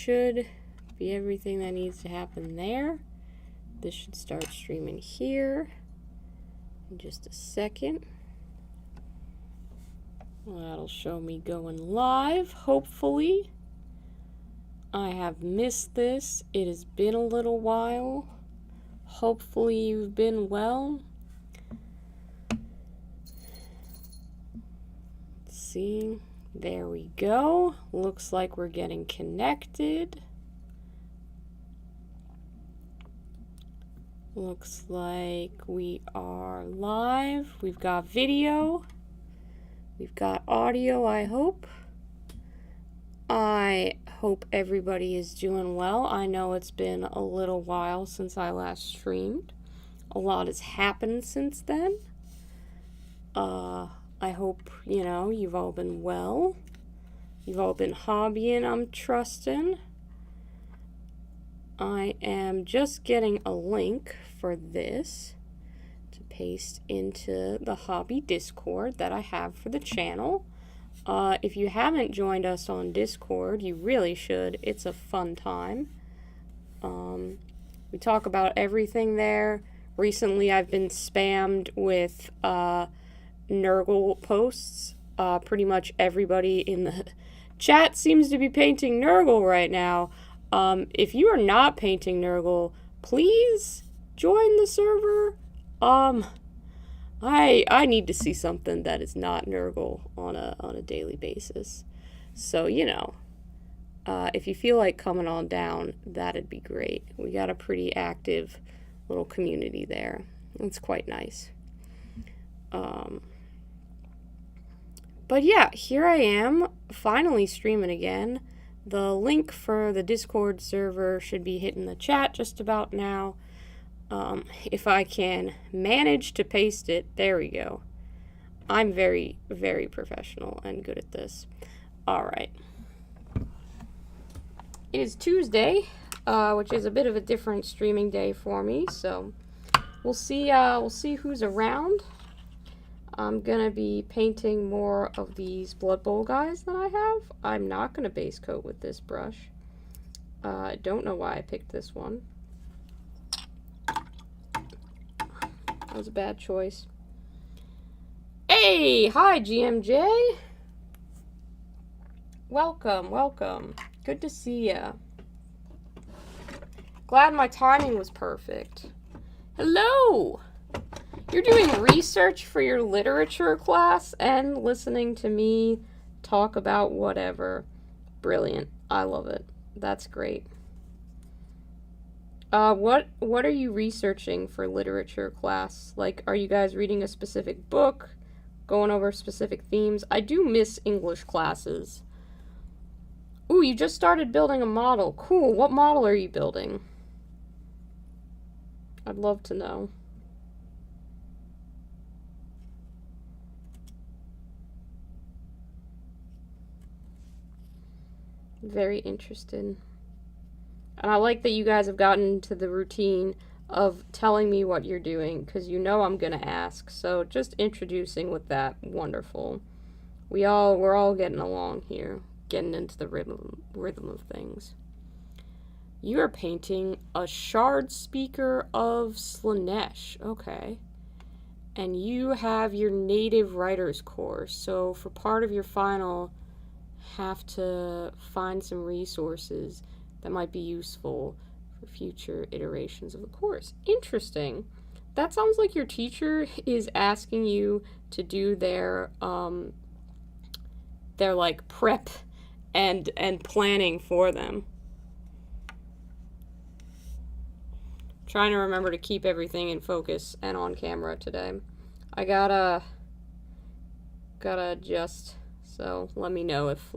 should be everything that needs to happen there. This should start streaming here in just a second. That'll show me going live, hopefully. I have missed this. It has been a little while. Hopefully you've been well. Let's see. There we go. Looks like we're getting connected. Looks like we are live. We've got video. We've got audio, I hope. I hope everybody is doing well. I know it's been a little while since I last streamed. A lot has happened since then. I hope, you've all been well. You've all been hobbying, I'm trusting. I am just getting a link for this to paste into the hobby Discord that I have for the channel. If you haven't joined us on Discord, you really should. It's a fun time. We talk about everything there. Recently, I've been spammed with Nurgle posts. Pretty much everybody in the chat seems to be painting Nurgle right now. If you are not painting Nurgle, please join the server. I need to see something that is not Nurgle on a daily basis. So, if you feel like coming on down, that'd be great. We got a pretty active little community there. It's quite nice. But yeah, here I am, finally streaming again. The link for the Discord server should be hitting the chat just about now. If I can manage to paste it, there we go. I'm very, very professional and good at this. Alright. It is Tuesday, which is a bit of a different streaming day for me, so we'll see who's around. I'm gonna be painting more of these Blood Bowl guys that I have. I'm not gonna base coat with this brush. I don't know why I picked this one. That was a bad choice. Hey! Hi, GMJ! Welcome, welcome. Good to see ya. Glad my timing was perfect. Hello! You're doing research for your literature class and listening to me talk about whatever. Brilliant. I love it. That's great. What are you researching for literature class? Like, are you guys reading a specific book? Going over specific themes? I do miss English classes. Ooh, you just started building a model. Cool. What model are you building? I'd love to know. Very interested. And I like that you guys have gotten into the routine of telling me what you're doing, because you know I'm gonna ask. So just introducing with that, wonderful. We're all getting along here, getting into the rhythm of things. You are painting a Shard Speaker of Slaanesh, okay. And you have your native writers course. So for part of your final, have to find some resources that might be useful for future iterations of the course. Interesting. That sounds like your teacher is asking you to do their like prep and planning for them. Trying to remember to keep everything in focus and on camera today. I gotta adjust, so let me know if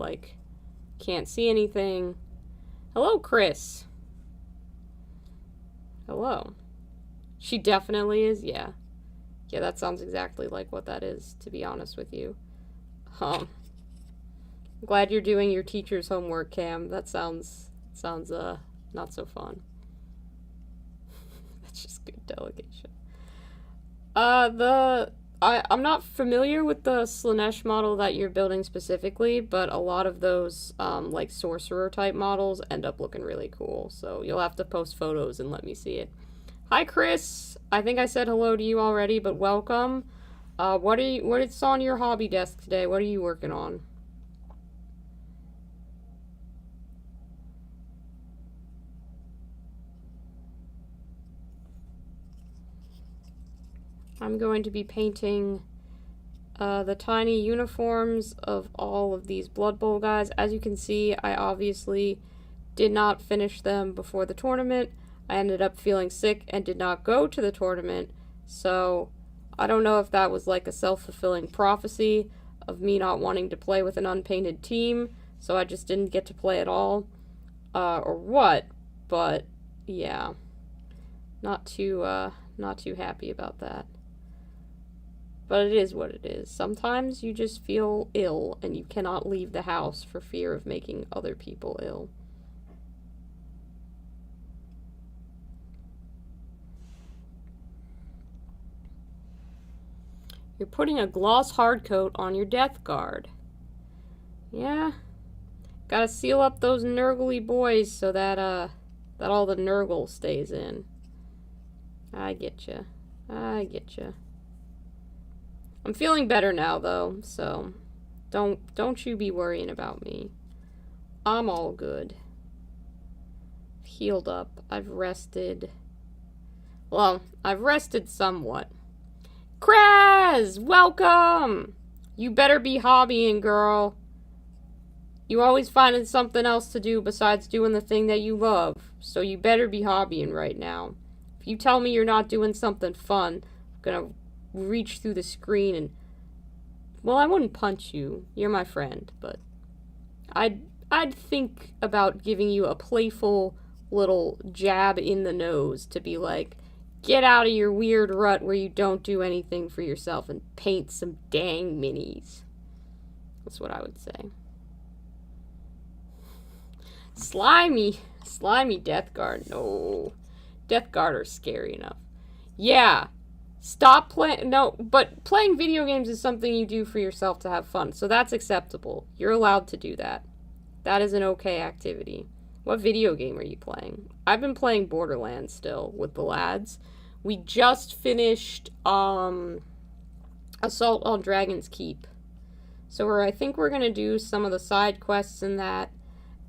can't see anything. Hello, Chris. Hello. She definitely is, yeah. Yeah, that sounds exactly like what that is, to be honest with you. Glad you're doing your teacher's homework, Cam. That sounds not so fun. That's just good delegation. I'm not familiar with the Slaanesh model that you're building specifically, but a lot of those, like, sorcerer type models end up looking really cool. So you'll have to post photos and let me see it. Hi, Chris. I think I said hello to you already, but welcome. What is on your hobby desk today? What are you working on? I'm going to be painting the tiny uniforms of all of these Blood Bowl guys. As you can see, I obviously did not finish them before the tournament. I ended up feeling sick and did not go to the tournament, so I don't know if that was like a self-fulfilling prophecy of me not wanting to play with an unpainted team, so I just didn't get to play at all, or what, but yeah, not too happy about that. But it is what it is. Sometimes you just feel ill and you cannot leave the house for fear of making other people ill. You're putting a gloss hardcoat on your death guard. Yeah. Gotta seal up those nurgly boys so that all the nurgle stays in. I getcha. I getcha. I'm feeling better now, though, so don't you be worrying about me. I'm all good. Healed up. I've rested. Well, I've rested somewhat. Kraz! Welcome! You better be hobbying, girl. You always finding something else to do besides doing the thing that you love, so you better be hobbying right now. If you tell me you're not doing something fun, I'm gonna reach through the screen and, well, I wouldn't punch you. You're my friend, but I'd think about giving you a playful little jab in the nose to be like, get out of your weird rut where you don't do anything for yourself and paint some dang minis. That's what I would say. Slimy Death Guard. No. Death Guard are scary enough. Yeah. Stop playing. No, but playing video games is something you do for yourself to have fun, so that's acceptable. You're allowed to do that. That is an okay activity. What video game are you playing? I've been playing Borderlands still with the lads. We just finished Assault on Dragon's Keep. So I think we're going to do some of the side quests in that,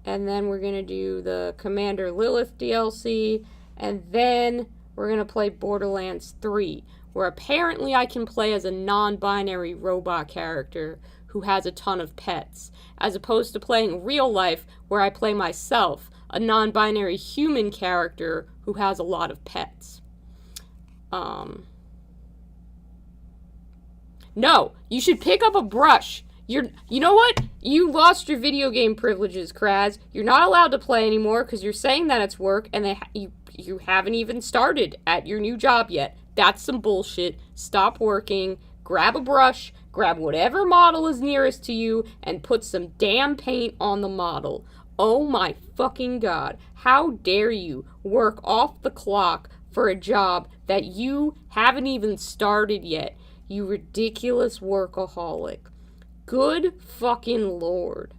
and then we're going to do the Commander Lilith DLC, and then we're going to play Borderlands 3, where apparently I can play as a non-binary robot character who has a ton of pets, as opposed to playing real life where I play myself, a non-binary human character who has a lot of pets. No, you should pick up a brush. You know what? You lost your video game privileges, Kraz. You're not allowed to play anymore because you're saying that it's work, and you haven't even started at your new job yet. That's some bullshit. Stop working. Grab a brush. Grab whatever model is nearest to you and put some damn paint on the model. Oh my fucking god. How dare you work off the clock for a job that you haven't even started yet, you ridiculous workaholic. Good fucking lord.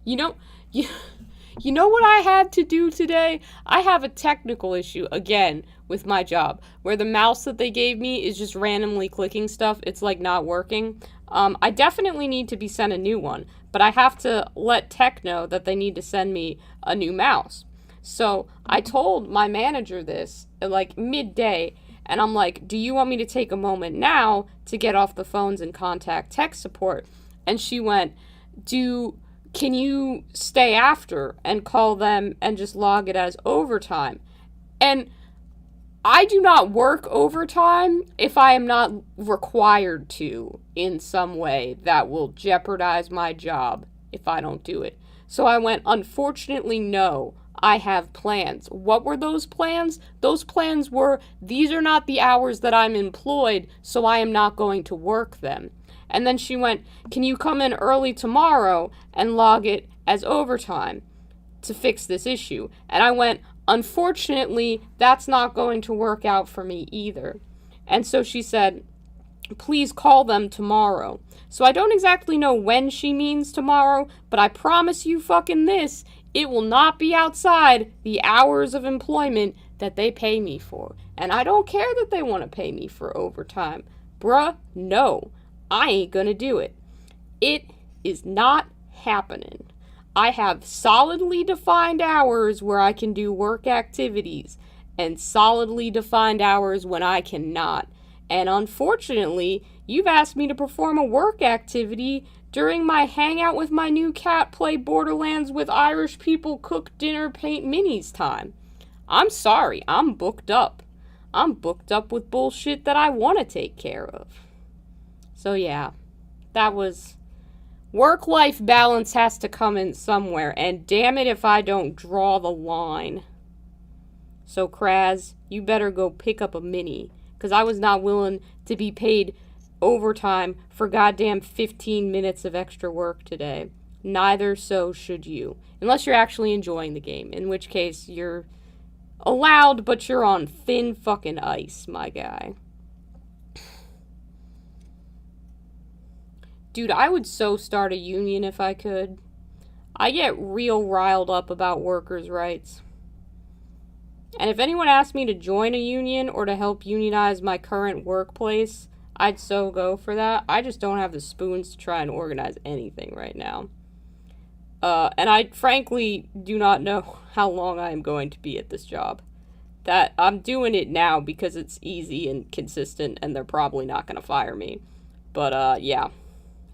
You know what I had to do today? I have a technical issue, again, with my job, where the mouse that they gave me is just randomly clicking stuff. It's, like, not working. I definitely need to be sent a new one, but I have to let tech know that they need to send me a new mouse. So I told my manager this at, like, midday, and I'm like, do you want me to take a moment now to get off the phones and contact tech support? And she went, can you stay after and call them and just log it as overtime? And I do not work overtime if I am not required to in some way that will jeopardize my job if I don't do it. So I went, unfortunately, no. I have plans. What were those plans? Those plans were, these are not the hours that I'm employed, so I am not going to work them. And then she went, can you come in early tomorrow and log it as overtime to fix this issue? And I went, unfortunately, that's not going to work out for me either. And so she said, please call them tomorrow. So I don't exactly know when she means tomorrow, but I promise you fucking this, it will not be outside the hours of employment that they pay me for. And I don't care that they want to pay me for overtime. Bruh, no. I ain't gonna do it. It is not happening. I have solidly defined hours where I can do work activities and solidly defined hours when I cannot. And unfortunately, you've asked me to perform a work activity during my hangout with my new cat, play Borderlands with Irish people, cook dinner, paint minis time. I'm sorry, I'm booked up. I'm booked up with bullshit that I want to take care of. So yeah, that was... Work-life balance has to come in somewhere, and damn it if I don't draw the line. So Kraz, you better go pick up a mini, because I was not willing to be paid overtime for goddamn 15 minutes of extra work today. Neither so should you. Unless you're actually enjoying the game, in which case you're allowed, but you're on thin fucking ice, my guy. Dude, I would so start a union if I could. I get real riled up about workers' rights. And if anyone asked me to join a union or to help unionize my current workplace, I'd so go for that. I just don't have the spoons to try and organize anything right now. And I frankly do not know how long I am going to be at this job. That I'm doing it now because it's easy and consistent and they're probably not going to fire me. But yeah.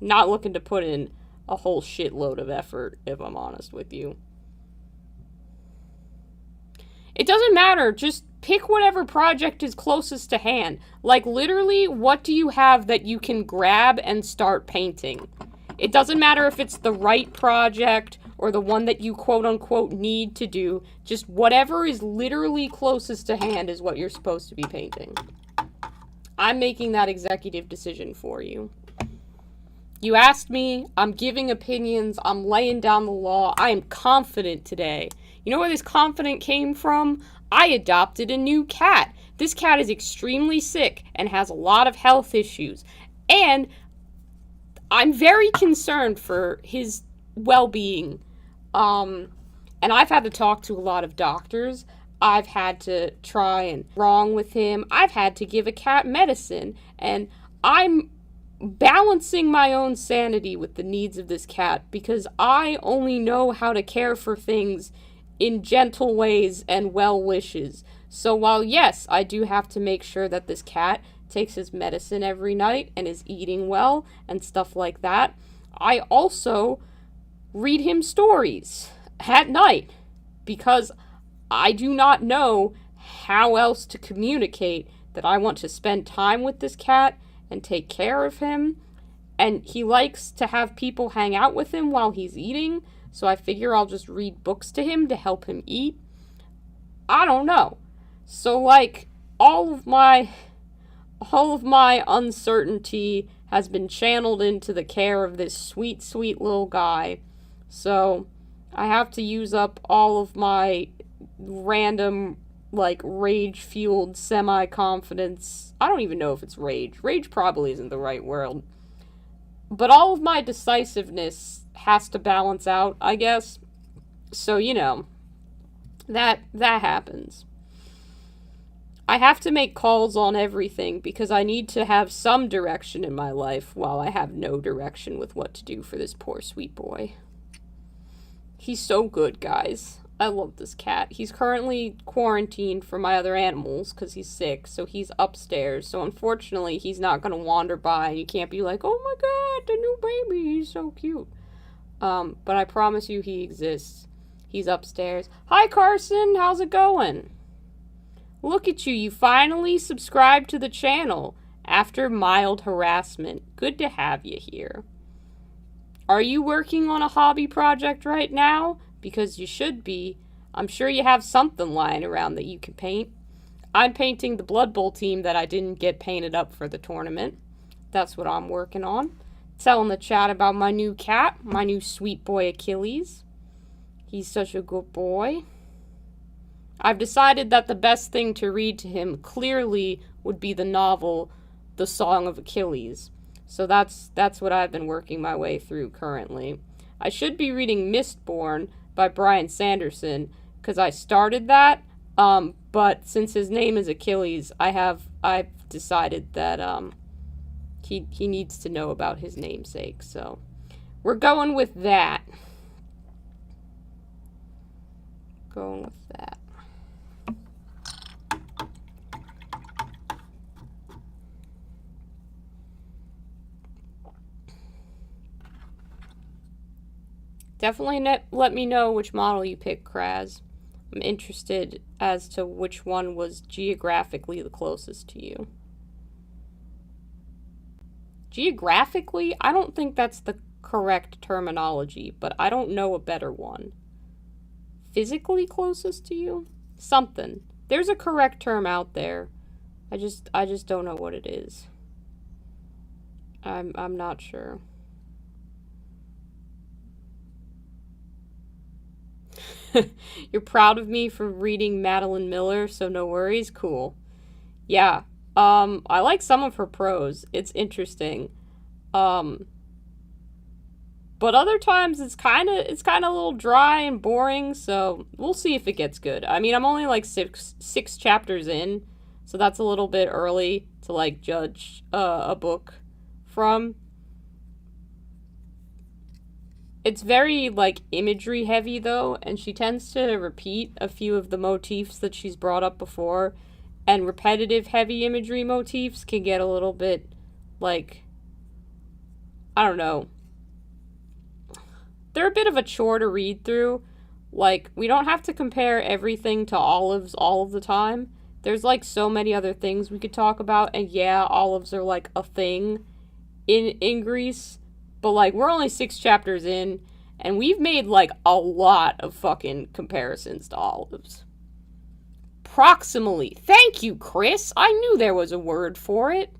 Not looking to put in a whole shitload of effort, if I'm honest with you. It doesn't matter, just pick whatever project is closest to hand. Like, literally, what do you have that you can grab and start painting? It doesn't matter if it's the right project or the one that you quote-unquote need to do. Just whatever is literally closest to hand is what you're supposed to be painting. I'm making that executive decision for you. You asked me, I'm giving opinions, I'm laying down the law, I am confident today. You know where this confidence came from? I adopted a new cat. This cat is extremely sick and has a lot of health issues. And I'm very concerned for his well-being. And I've had to talk to a lot of doctors. I've had to try and wrong with him. I've had to give a cat medicine. And I'm balancing my own sanity with the needs of this cat because I only know how to care for things in gentle ways and well wishes. So while yes, I do have to make sure that this cat takes his medicine every night and is eating well and stuff like that, I also read him stories at night because I do not know how else to communicate that I want to spend time with this cat and take care of him, and he likes to have people hang out with him while he's eating, so I figure I'll just read books to him to help him eat. I don't know. So, like, all of my uncertainty has been channeled into the care of this sweet, sweet little guy, so I have to use up all of my random, like, rage-fueled semi-confidence. I don't even know if it's rage. Rage probably isn't the right word. But all of my decisiveness has to balance out, I guess. So, you know, that happens. I have to make calls on everything because I need to have some direction in my life while I have no direction with what to do for this poor sweet boy. He's so good, guys. I love this cat. He's currently quarantined from my other animals because he's sick, so he's upstairs. So unfortunately, he's not going to wander by, and you can't be like, oh my god, the new baby, he's so cute. But I promise you he exists. He's upstairs. Hi, Carson, how's it going? Look at you, you finally subscribed to the channel after mild harassment. Good to have you here. Are you working on a hobby project right now? Because you should be. I'm sure you have something lying around that you can paint. I'm painting the Blood Bowl team that I didn't get painted up for the tournament. That's what I'm working on. Telling the chat about my new cat, my new sweet boy Achilles. He's such a good boy. I've decided that the best thing to read to him clearly would be the novel the Song of Achilles. So that's what I've been working my way through currently. I should be reading Mistborn by Bryan Sanderson, because I started that, but since his name is Achilles, I've decided that he needs to know about his namesake, so we're going with that. Going with that. Definitely let me know which model you pick, Kraz. I'm interested as to which one was geographically the closest to you. Geographically? I don't think that's the correct terminology, but I don't know a better one. Physically closest to you? Something. There's a correct term out there. I just don't know what it is. I'm not sure. You're proud of me for reading Madeline Miller, so no worries. Cool. Yeah. I like some of her prose. It's interesting. But other times it's kind of a little dry and boring, so we'll see if it gets good. I mean, I'm only like six chapters in, so that's a little bit early to like judge a book from. It's very, like, imagery heavy, though, and she tends to repeat a few of the motifs that she's brought up before, and repetitive heavy imagery motifs can get a little bit, like, I don't know. They're a bit of a chore to read through. Like, we don't have to compare everything to olives all of the time. There's, like, so many other things we could talk about, and yeah, olives are, like, a thing in Greece. But, like, we're only 6 chapters in, and we've made, like, a lot of fucking comparisons to olives. Proximally. Thank you, Chris. I knew there was a word for it.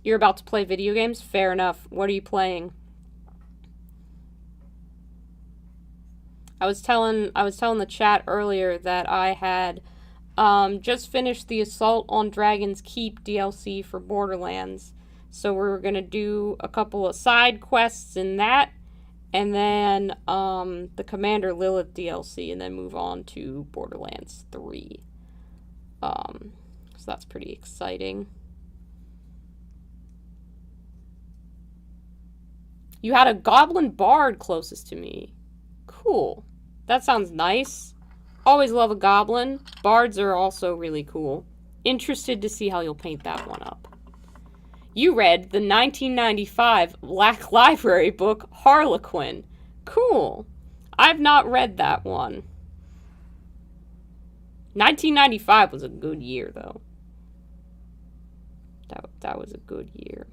You're about to play video games? Fair enough. What are you playing? I was telling the chat earlier that I had just finished the Assault on Dragon's Keep DLC for Borderlands. So we're going to do a couple of side quests in that, and then the Commander Lilith DLC, and then move on to Borderlands 3. So that's pretty exciting. You had a Goblin Bard closest to me. Cool. That sounds nice. Always love a goblin. Bards are also really cool. Interested to see how you'll paint that one up. You read the 1995 Black Library book, Harlequin. Cool. I've not read that one. 1995 was a good year, though. That was a good year.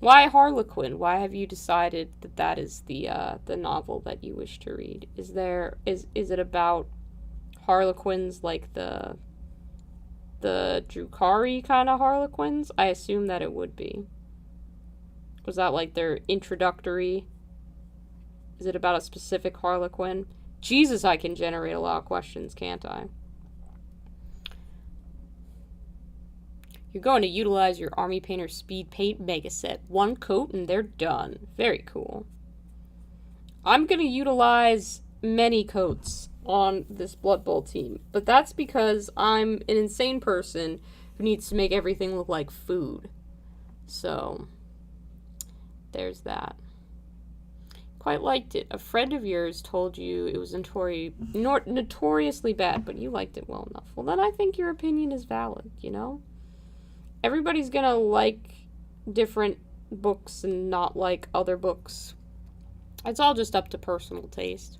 Why Harlequin? Why have you decided that that is the novel that you wish to read? Is it about Harlequins like the Drukhari kind of Harlequins? I assume that it would be. Was that like their introductory? Is it about a specific Harlequin? Jesus, I can generate a lot of questions, can't I? You're going to utilize your Army Painter Speed Paint Mega Set. 1 coat and they're done. Very cool. I'm going to utilize many coats on this Blood Bowl team, but that's because I'm an insane person who needs to make everything look like food. So, there's that. Quite liked it. A friend of yours told you it was notoriously bad, but you liked it well enough. Well, then I think your opinion is valid, you know? Everybody's gonna like different books and not like other books. It's all just up to personal taste.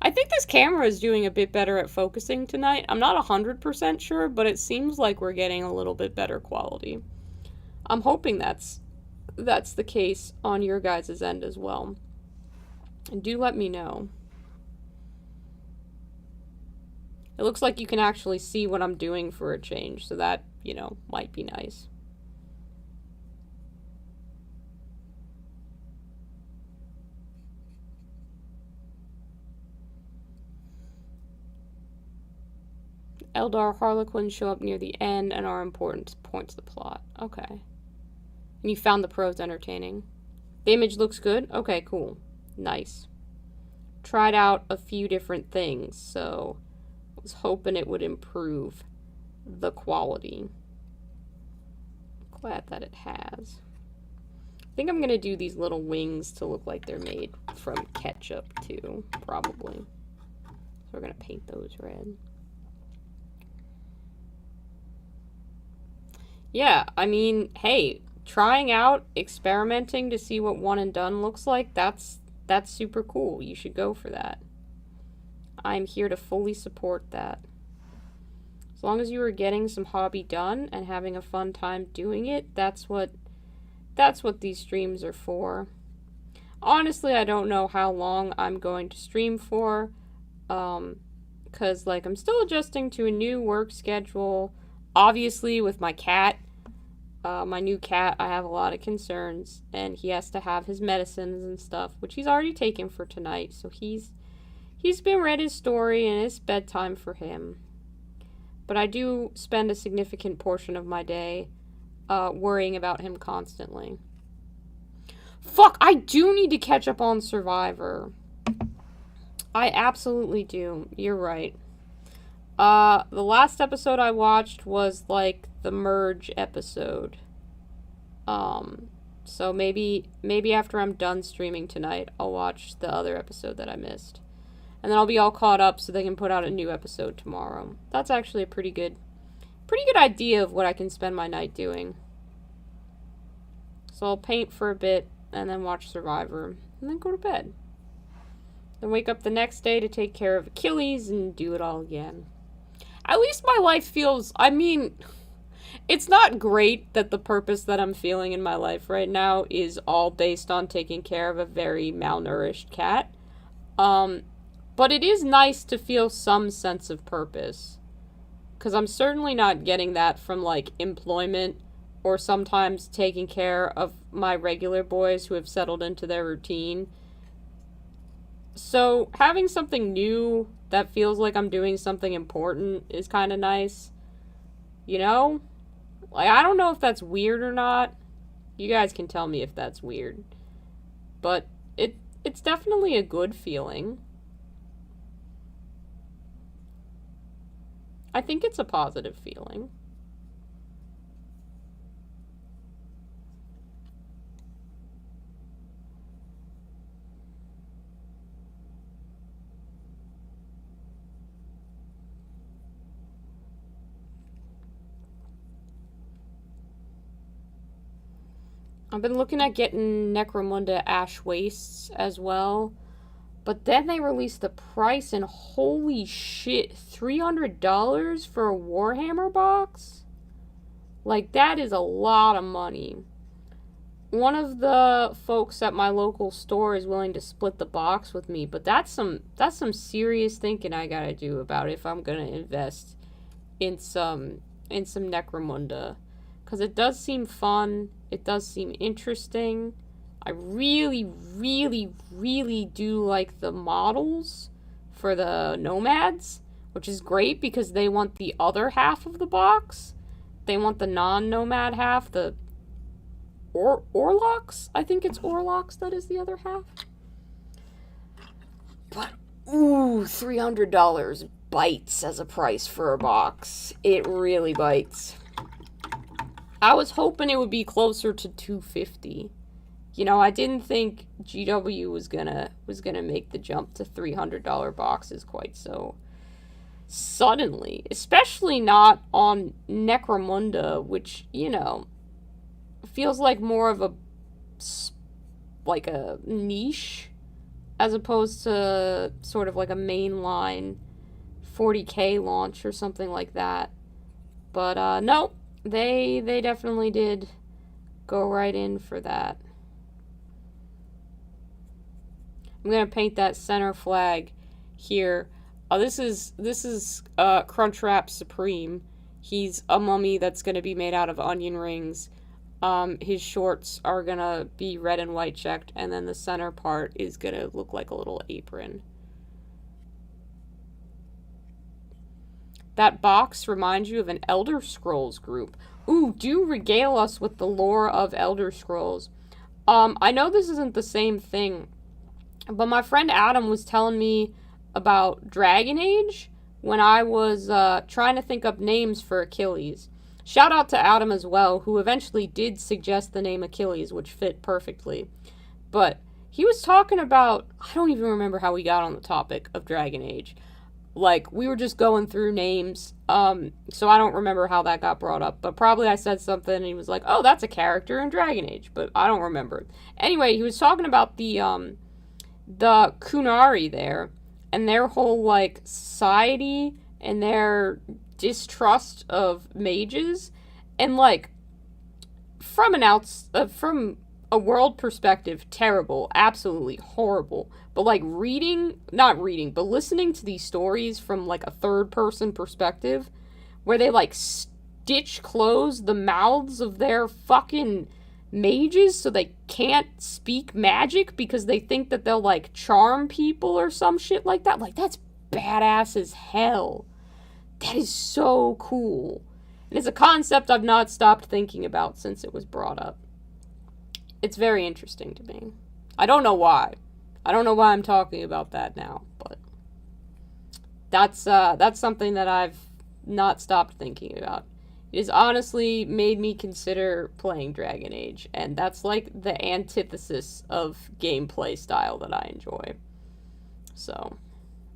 I think this camera is doing a bit better at focusing tonight. I'm not 100% sure, but it seems like we're getting a little bit better quality. I'm hoping that's the case on your guys' end as well. And do let me know. It looks like you can actually see what I'm doing for a change, so that, you know, might be nice. Eldar Harlequins show up near the end and are important points of the plot. Okay. And you found the prose entertaining. The image looks good? Okay, cool. Nice. Tried out a few different things, so I was hoping it would improve the quality. Glad that it has. I think I'm going to do these little wings to look like they're made from ketchup, too, probably. So we're going to paint those red. Yeah, I mean, hey, trying out, experimenting to see what one and done looks like, that's super cool. You should go for that. I'm here to fully support that. As long as you are getting some hobby done and having a fun time doing it, that's what these streams are for. Honestly, I don't know how long I'm going to stream for, because, like, I'm still adjusting to a new work schedule. Obviously, with my cat, my new cat, I have a lot of concerns, and he has to have his medicines and stuff, which he's already taken for tonight, so he's been read his story, and it's bedtime for him. But I do spend a significant portion of my day worrying about him constantly. Fuck, I do need to catch up on Survivor. I absolutely do. You're right. The last episode I watched was, like, the merge episode. So maybe after I'm done streaming tonight, I'll watch the other episode that I missed. And then I'll be all caught up so they can put out a new episode tomorrow. That's actually a pretty good idea of what I can spend my night doing. So I'll paint for a bit, and then watch Survivor, and then go to bed. Then wake up the next day to take care of Achilles and do it all again. At least my life feels, I mean, it's not great that the purpose that I'm feeling in my life right now is all based on taking care of a very malnourished cat. But it is nice to feel some sense of purpose. Because I'm certainly not getting that from, like, employment or sometimes taking care of my regular boys who have settled into their routine. So having something new that feels like I'm doing something important is kind of nice. You know? Like, I don't know if that's weird or not. You guys can tell me if that's weird. But it's definitely a good feeling. I think it's a positive feeling. I've been looking at getting Necromunda Ash Wastes as well. But then they released the price, and holy shit, $300 for a Warhammer box? Like, that is a lot of money. One of the folks at my local store is willing to split the box with me, but that's some serious thinking I gotta do about it if I'm gonna invest in some Necromunda. Because it does seem fun, it does seem interesting. I really, really, really do like the models for the nomads, which is great because they want the other half of the box. They want the non-nomad half, the Orlocks? I think it's Orlocks that is the other half. But, ooh, $300 bites as a price for a box. It really bites. I was hoping it would be closer to $250. You know, I didn't think GW was gonna make the jump to $300 boxes quite so suddenly, especially not on Necromunda, which, you know, feels like more of a niche as opposed to sort of like a mainline 40K launch or something like that. But no, they definitely did go right in for that. I'm going to paint that center flag here. This is Crunchwrap Supreme. He's a mummy that's gonna be made out of onion rings. His shorts are gonna be red and white checked, and then the center part is gonna look like a little apron. That box reminds you of an Elder Scrolls group. Ooh, do regale us with the lore of Elder Scrolls. I know this isn't the same thing, but my friend Adam was telling me about Dragon Age when I was trying to think up names for Achilles. Shout out to Adam as well, who eventually did suggest the name Achilles, which fit perfectly. But he was talking about, I don't even remember how we got on the topic of Dragon Age. Like, we were just going through names, so I don't remember how that got brought up, but probably I said something and he was like, oh, that's a character in Dragon Age, but I don't remember. Anyway, he was talking about the Kunari there, and their whole, like, society, and their distrust of mages, and, like, from a world perspective, terrible, absolutely horrible. But like not reading, but listening to these stories from like a third person perspective, where they like stitch close the mouths of their fucking mages so they can't speak magic because they think that they'll like charm people or some shit like that. Like, that's badass as hell. That is so cool. And it's a concept I've not stopped thinking about since it was brought up. It's very interesting to me. I don't know why. I don't know why I'm talking about that now, but that's something that I've not stopped thinking about. It has honestly made me consider playing Dragon Age, and that's like the antithesis of gameplay style that I enjoy. So,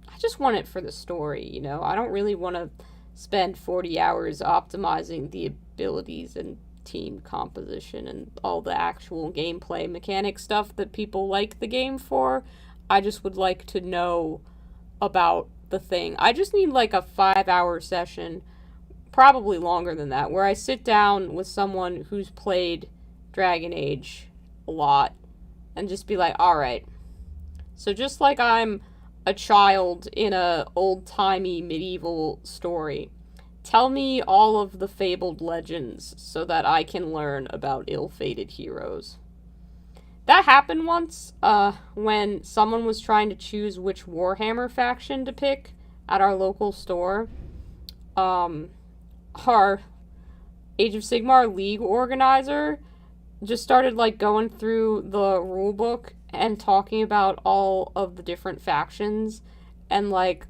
I just want it for the story, you know? I don't really want to spend 40 hours optimizing the abilities and team composition and all the actual gameplay mechanic stuff that people like the game for. I just would like to know about the thing. I just need like a 5-hour session, probably longer than that, where I sit down with someone who's played Dragon Age a lot and just be like, alright, so just like I'm a child in a old-timey medieval story, tell me all of the fabled legends so that I can learn about ill-fated heroes. That happened once, when someone was trying to choose which Warhammer faction to pick at our local store. Our Age of Sigmar League organizer just started, like, going through the rulebook and talking about all of the different factions and, like,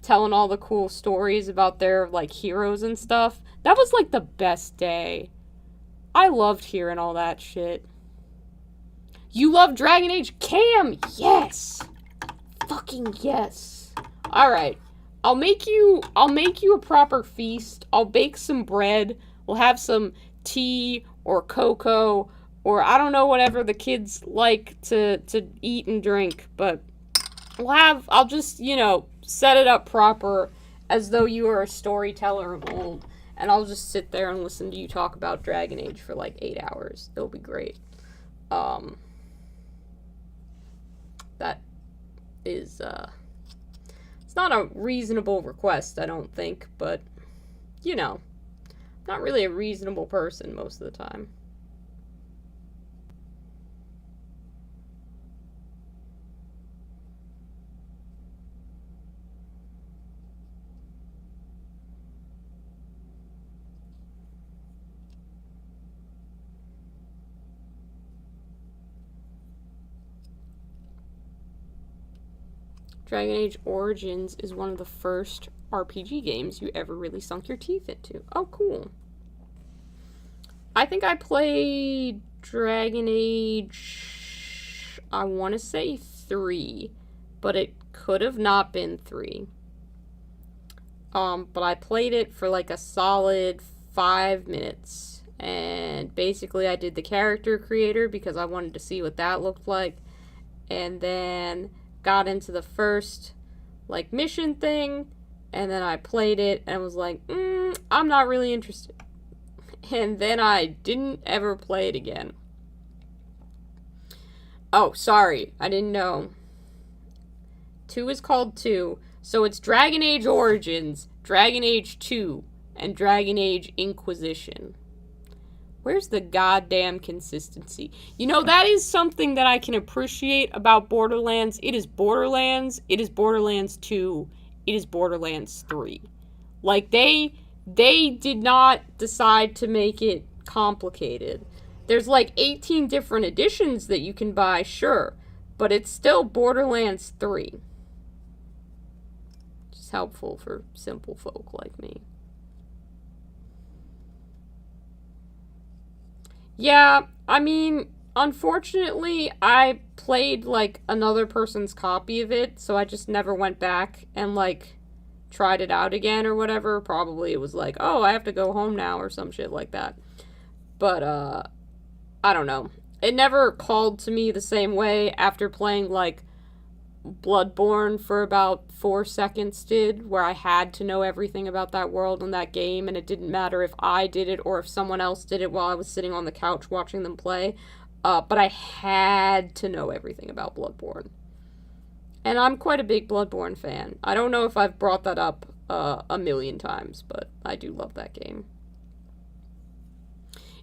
telling all the cool stories about their, like, heroes and stuff. That was, like, the best day. I loved hearing all that shit. You love Dragon Age? Cam! Yes! Fucking yes. Alright. I'll make you a proper feast. I'll bake some bread. We'll have some tea or cocoa or I don't know, whatever the kids like to eat and drink, but I'll just, set it up proper as though you were a storyteller of old, and I'll just sit there and listen to you talk about Dragon Age for like 8 hours. It'll be great. That is, it's not a reasonable request, I don't think, but, not really a reasonable person most of the time. Dragon Age Origins is one of the first RPG games you ever really sunk your teeth into. Oh, cool. I think I played Dragon Age, I want to say 3, but it could have not been 3. But I played it for like a solid 5 minutes, and basically I did the character creator because I wanted to see what that looked like, and then got into the first, like, mission thing, and then I played it, and was like, I'm not really interested. And then I didn't ever play it again. Oh, sorry, I didn't know. 2 is called 2. So it's Dragon Age Origins, Dragon Age 2, and Dragon Age Inquisition. Where's the goddamn consistency? You know, that is something that I can appreciate about Borderlands. It is Borderlands, it is Borderlands 2, it is Borderlands 3. Like, they did not decide to make it complicated. There's like 18 different editions that you can buy, sure, but it's still Borderlands 3. It's helpful for simple folk like me. Yeah, I mean, unfortunately, I played, like, another person's copy of it, so I just never went back and, like, tried it out again or whatever. Probably it was like, oh, I have to go home now or some shit like that. But, I don't know. It never called to me the same way after playing, like, Bloodborne for about 4 seconds did, where I had to know everything about that world and that game, and it didn't matter if I did it or if someone else did it while I was sitting on the couch watching them play. But I had to know everything about Bloodborne. And I'm quite a big Bloodborne fan. I don't know if I've brought that up a million times, but I do love that game.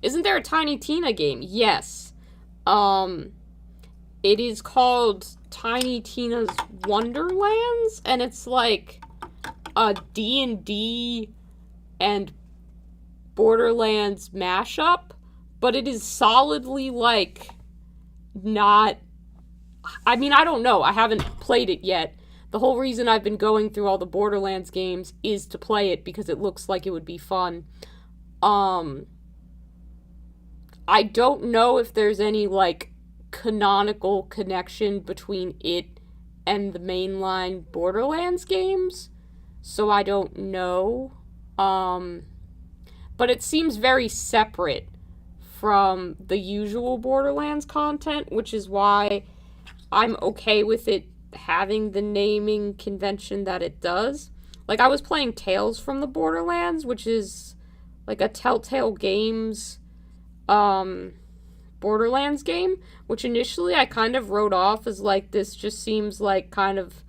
Isn't there a Tiny Tina game? Yes. It is called Tiny Tina's Wonderlands, and it's like a D&D and Borderlands mashup, but it is solidly, like, not... I mean, I don't know. I haven't played it yet. The whole reason I've been going through all the Borderlands games is to play it, because it looks like it would be fun. I don't know if there's any, like, canonical connection between it and the mainline Borderlands games, so I don't know. But it seems very separate from the usual Borderlands content, which is why I'm okay with it having the naming convention that it does. Like, I was playing Tales from the Borderlands, which is like a Telltale Games Borderlands game, which initially I kind of wrote off as like, this just seems like kind of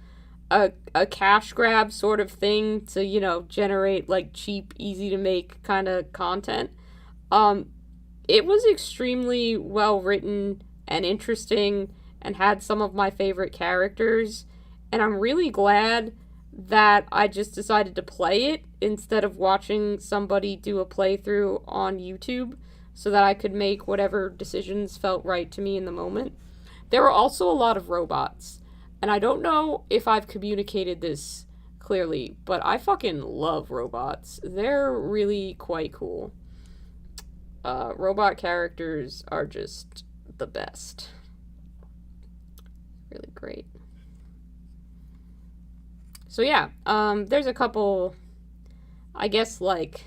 a cash grab sort of thing to, you know, generate like cheap, easy to make kind of content. It was extremely well written and interesting and had some of my favorite characters, and I'm really glad that I just decided to play it instead of watching somebody do a playthrough on YouTube, so that I could make whatever decisions felt right to me in the moment. There were also a lot of robots, and I don't know if I've communicated this clearly, but I fucking love robots. They're really quite cool. Robot characters are just the best. Really great. So yeah, there's a couple, I guess, like,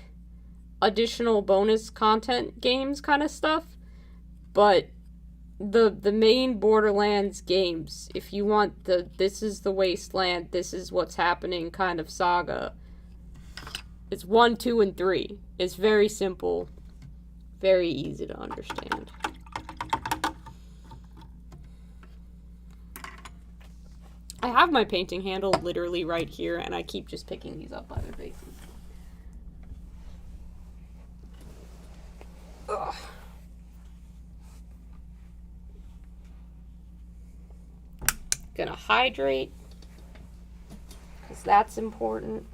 additional bonus content games kind of stuff, but the main Borderlands games, if you want the this is the wasteland, this is what's happening kind of saga, it's 1, 2, and 3. It's very simple, very easy to understand. I have my painting handle literally right here, and I keep just picking these up by their bases. Ugh. Gonna hydrate, because that's important.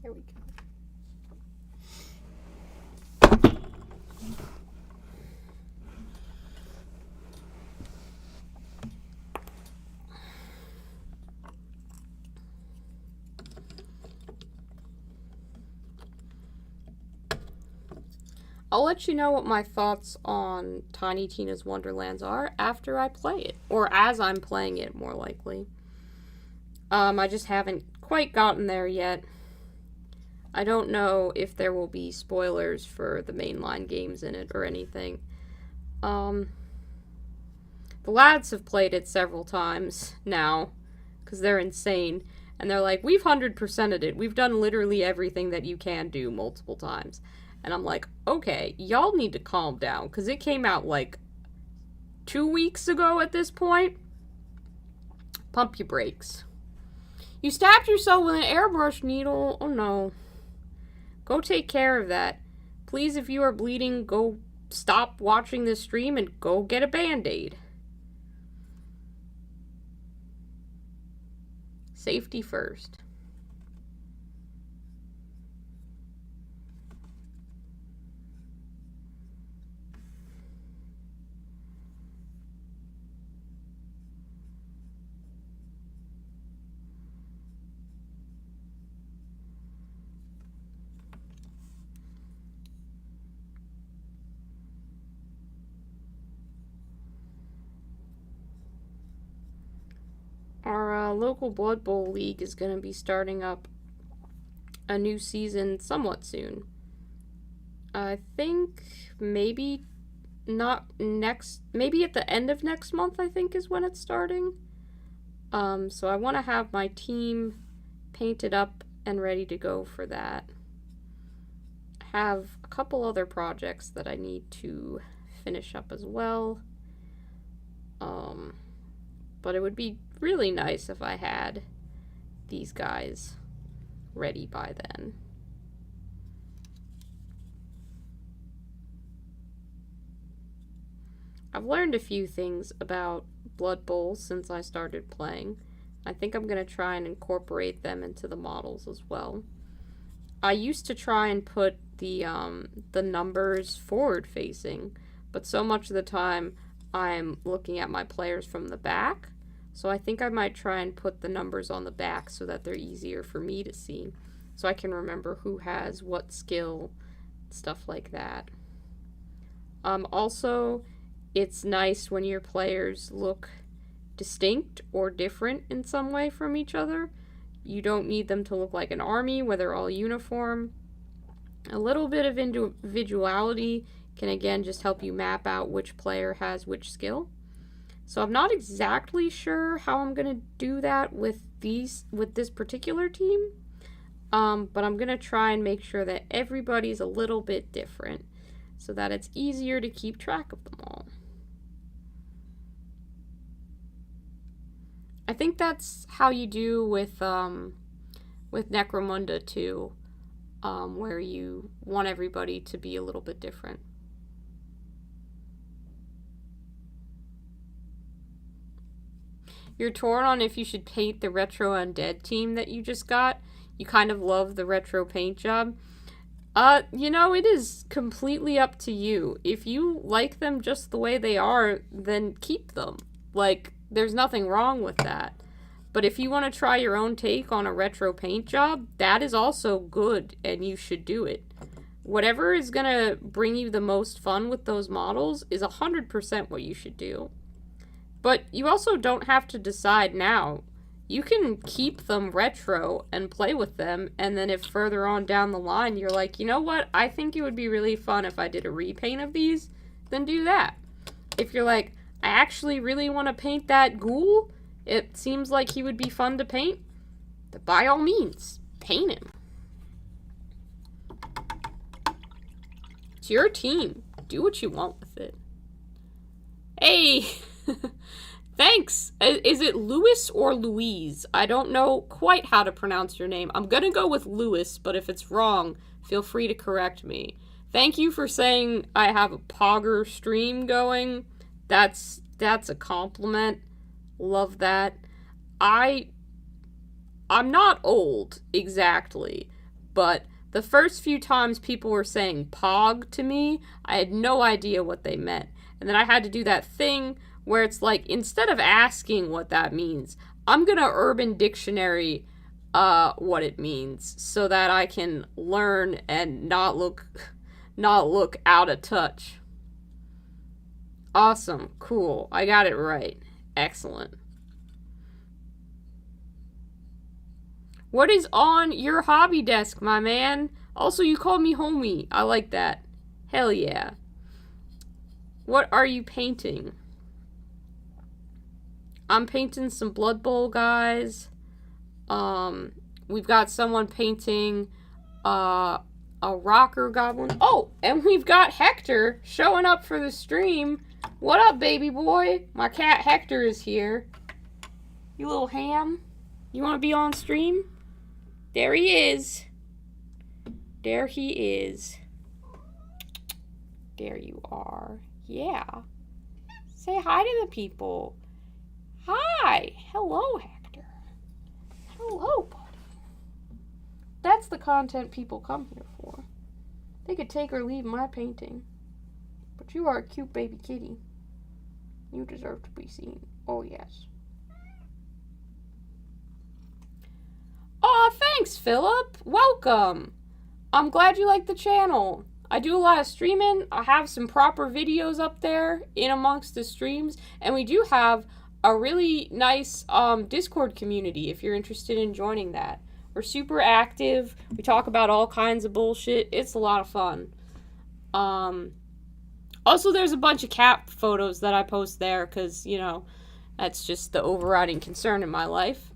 There we go. I'll let you know what my thoughts on Tiny Tina's Wonderlands are after I play it, or as I'm playing it, more likely. I just haven't quite gotten there yet. I don't know if there will be spoilers for the mainline games in it or anything. The lads have played it several times now, because they're insane, And they're like, we've 100%ed it. We've done literally everything that you can do multiple times. And I'm like, okay, y'all need to calm down, because it came out like 2 weeks ago at this point. Pump your brakes. You stabbed yourself with an airbrush needle. Oh no. Go take care of that. Please, if you are bleeding, go stop watching this stream and go get a Band-Aid. Safety first. Our local Blood Bowl league is going to be starting up a new season somewhat soon. I think maybe not next, maybe at the end of next month, I think is when it's starting. So I want to have my team painted up and ready to go for that. I have a couple other projects that I need to finish up as well. But it would be really nice if I had these guys ready by then. I've learned a few things about Blood Bowl since I started playing. I think I'm going to try and incorporate them into the models as well. I used to try and put the numbers forward facing, but so much of the time I'm looking at my players from the back. So I think I might try and put the numbers on the back so that they're easier for me to see, so I can remember who has what skill, stuff like that. Also, it's nice when your players look distinct or different in some way from each other. You don't need them to look like an army where they're all uniform. A little bit of individuality can again just help you map out which player has which skill. So I'm not exactly sure how I'm going to do that with this particular team, but I'm going to try and make sure that everybody's a little bit different so that it's easier to keep track of them all. I think that's how you do with Necromunda too, where you want everybody to be a little bit different. You're torn on if you should paint the retro undead team that you just got. You kind of love the retro paint job. It is completely up to you. If you like them just the way they are, then keep them. Like, there's nothing wrong with that. But if you want to try your own take on a retro paint job, that is also good, and you should do it. Whatever is going to bring you the most fun with those models is 100% what you should do. But you also don't have to decide now. You can keep them retro and play with them, and then if further on down the line you're like, you know what, I think it would be really fun if I did a repaint of these, then do that. If you're like, I actually really want to paint that ghoul, it seems like he would be fun to paint, then by all means, paint him. It's your team. Do what you want with it. Hey! Thanks. Is it Louis or Louise? I don't know quite how to pronounce your name. I'm gonna go with Louis, but if it's wrong, feel free to correct me. Thank you for saying I have a Pogger stream going. That's a compliment. Love that. I'm not old, exactly, but the first few times people were saying Pog to me, I had no idea what they meant. And then I had to do that thing where it's like, instead of asking what that means, I'm gonna Urban Dictionary what it means so that I can learn and not look out of touch. Awesome. Cool. I got it right. Excellent. What is on your hobby desk, my man? Also, you called me homie. I like that. Hell yeah. What are you painting? I'm painting some Blood Bowl guys. We've got someone painting a rocker goblin. Oh, and we've got Hector showing up for the stream. What up, baby boy? My cat Hector is here. You little ham. You want to be on stream? There he is. There he is. There you are. Yeah. Say hi to the people. Hi. Hello, Hector. Hello, buddy. That's the content people come here for. They could take or leave my painting. But you are a cute baby kitty. You deserve to be seen. Oh, yes. Aw, thanks, Philip. Welcome. I'm glad you like the channel. I do a lot of streaming. I have some proper videos up there in amongst the streams. And we do have a really nice Discord community if you're interested in joining that. We're super active. We talk about all kinds of bullshit. It's a lot of fun. Also, there's a bunch of cat photos that I post there because, you know, that's just the overriding concern in my life.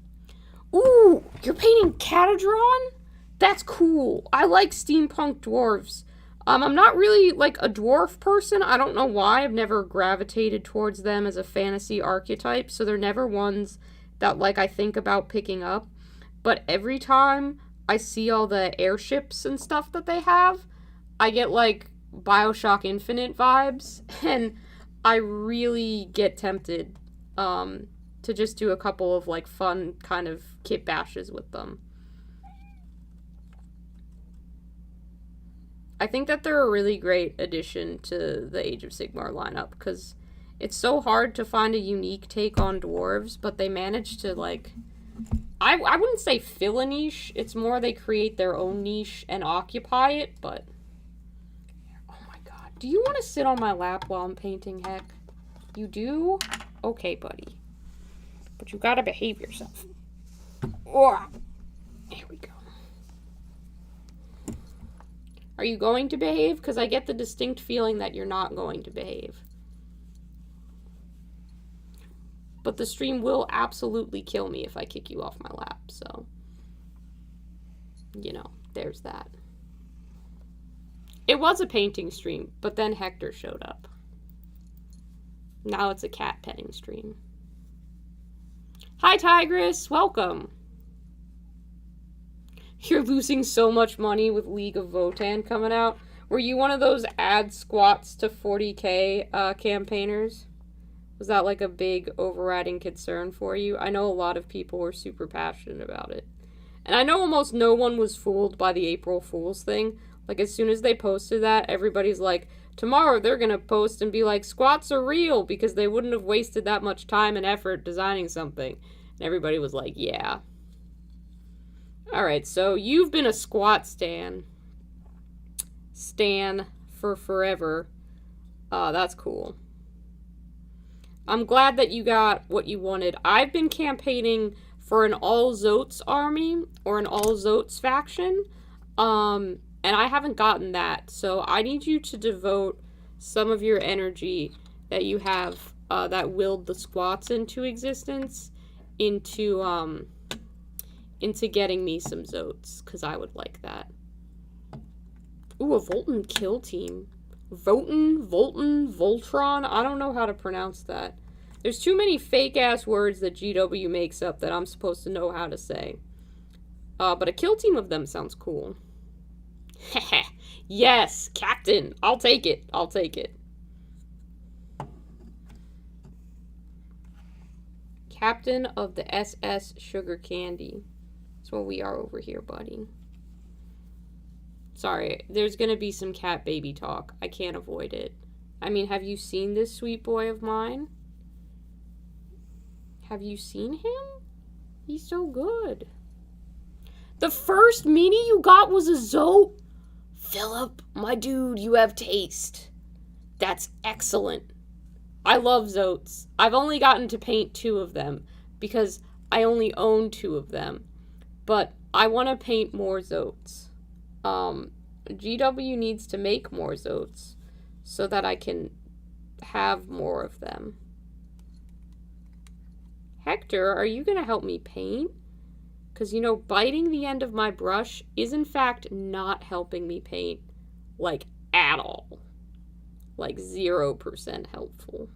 Ooh, you're painting Catadron? That's cool. I like steampunk dwarves. I'm not really, like, a dwarf person. I don't know why. I've never gravitated towards them as a fantasy archetype, so they're never ones that, like, I think about picking up. But every time I see all the airships and stuff that they have, I get, like, BioShock Infinite vibes, and I really get tempted to just do a couple of, like, fun kind of kit bashes with them. I think that they're a really great addition to the Age of Sigmar lineup, because it's so hard to find a unique take on dwarves, but they manage to, like, I wouldn't say fill a niche, it's more they create their own niche and occupy it, but... Oh my god. Do you want to sit on my lap while I'm painting, Heck? You do? Okay, buddy. But you gotta behave yourself. Oh, here we go. Are you going to behave? Because I get the distinct feeling that you're not going to behave. But the stream will absolutely kill me if I kick you off my lap, so... You know, there's that. It was a painting stream, but then Hector showed up. Now it's a cat petting stream. Hi, Tigress! Welcome! You're losing so much money with League of Votann coming out. Were you one of those add squats to 40k campaigners? Was that like a big overriding concern for you? I know a lot of people were super passionate about it. And I know almost no one was fooled by the April Fool's thing. Like, as soon as they posted that, everybody's like, tomorrow they're gonna post and be like, squats are real, because they wouldn't have wasted that much time and effort designing something. And everybody was like, yeah. Alright, so you've been a squat stan for forever. That's cool. I'm glad that you got what you wanted. I've been campaigning for an All Zotes army, or an All Zotes faction, and I haven't gotten that, so I need you to devote some of your energy that you have that willed the squats into existence into getting me some Zotes, because I would like that. Ooh, a Voltron kill team. Voltron? I don't know how to pronounce that. There's too many fake-ass words that GW makes up that I'm supposed to know how to say. But a kill team of them sounds cool. Yes, Captain! I'll take it. I'll take it. Captain of the SS Sugar Candy. That's what we are over here, buddy. Sorry, there's gonna be some cat baby talk. I can't avoid it. I mean, have you seen this sweet boy of mine? Have you seen him? He's so good. The first mini you got was a Zote? Philip, my dude, you have taste. That's excellent. I love Zotes. I've only gotten to paint 2 of them because I only own 2 of them. But I want to paint more Zotes. GW needs to make more Zotes so that I can have more of them. Hector, are you going to help me paint? Because, you know, biting the end of my brush is in fact not helping me paint, like, at all. Like, 0% helpful.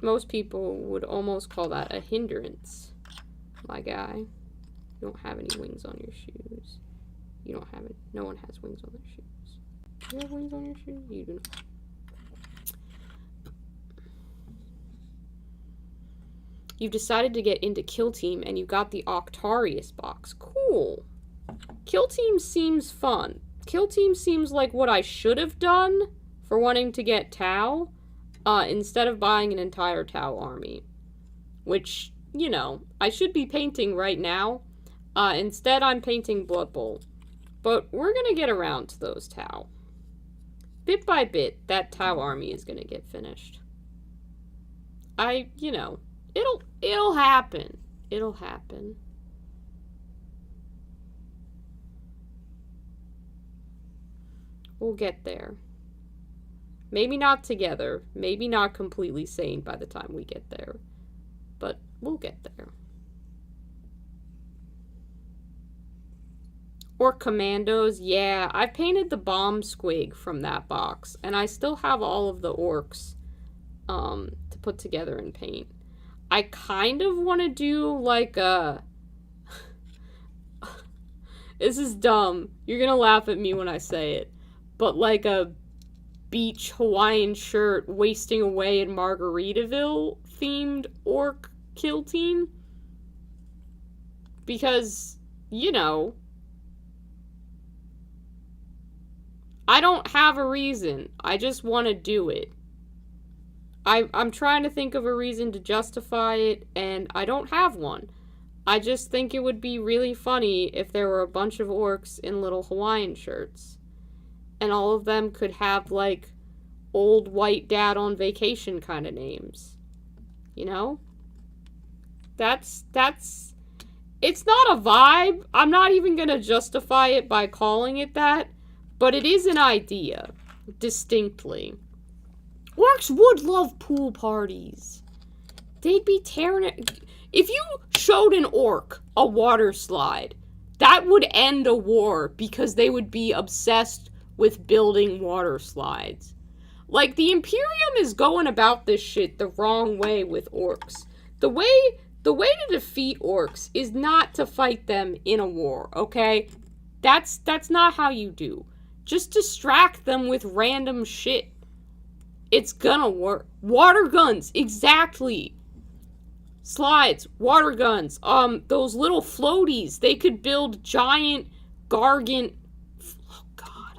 Most people would almost call that a hindrance, my guy. You don't have any wings on your shoes. You don't have it. No one has wings on their shoes. Do you have wings on your shoes? You do not. You've decided to get into Kill Team and you got the Octarius box. Cool. Kill Team seems fun. Kill Team seems like what I should have done for wanting to get Tau, instead of buying an entire Tau army. Which, you know, I should be painting right now. Instead, I'm painting Blood Bowl. But we're gonna get around to those Tau. Bit by bit, that Tau army is gonna get finished. You know, it'll happen. It'll happen. We'll get there. Maybe not together. Maybe not completely sane by the time we get there. But we'll get there. Orc Commandos, yeah. I painted the bomb squig from that box. And I still have all of the orcs to put together and paint. I kind of want to do like a... This is dumb. You're gonna laugh at me when I say it. But like a beach Hawaiian shirt wasting away in Margaritaville themed orc kill team. Because, you know, I don't have a reason. I just want to do it. I'm trying to think of a reason to justify it, and I don't have one. I just think it would be really funny if there were a bunch of orcs in little Hawaiian shirts. And all of them could have, like, old white dad on vacation kind of names. You know? It's not a vibe. I'm not even gonna justify it by calling it that. But it is an idea. Distinctly. Orcs would love pool parties. They'd be tearing it. If you showed an orc a water slide, that would end a war because they would be obsessed with building water slides. Like, the Imperium is going about this shit the wrong way with orcs. The way to defeat orcs is not to fight them in a war, okay? That's not how you do. Just distract them with random shit. It's gonna work. Water guns, exactly. Slides, water guns, those little floaties. They could build giant gargant... Oh, God.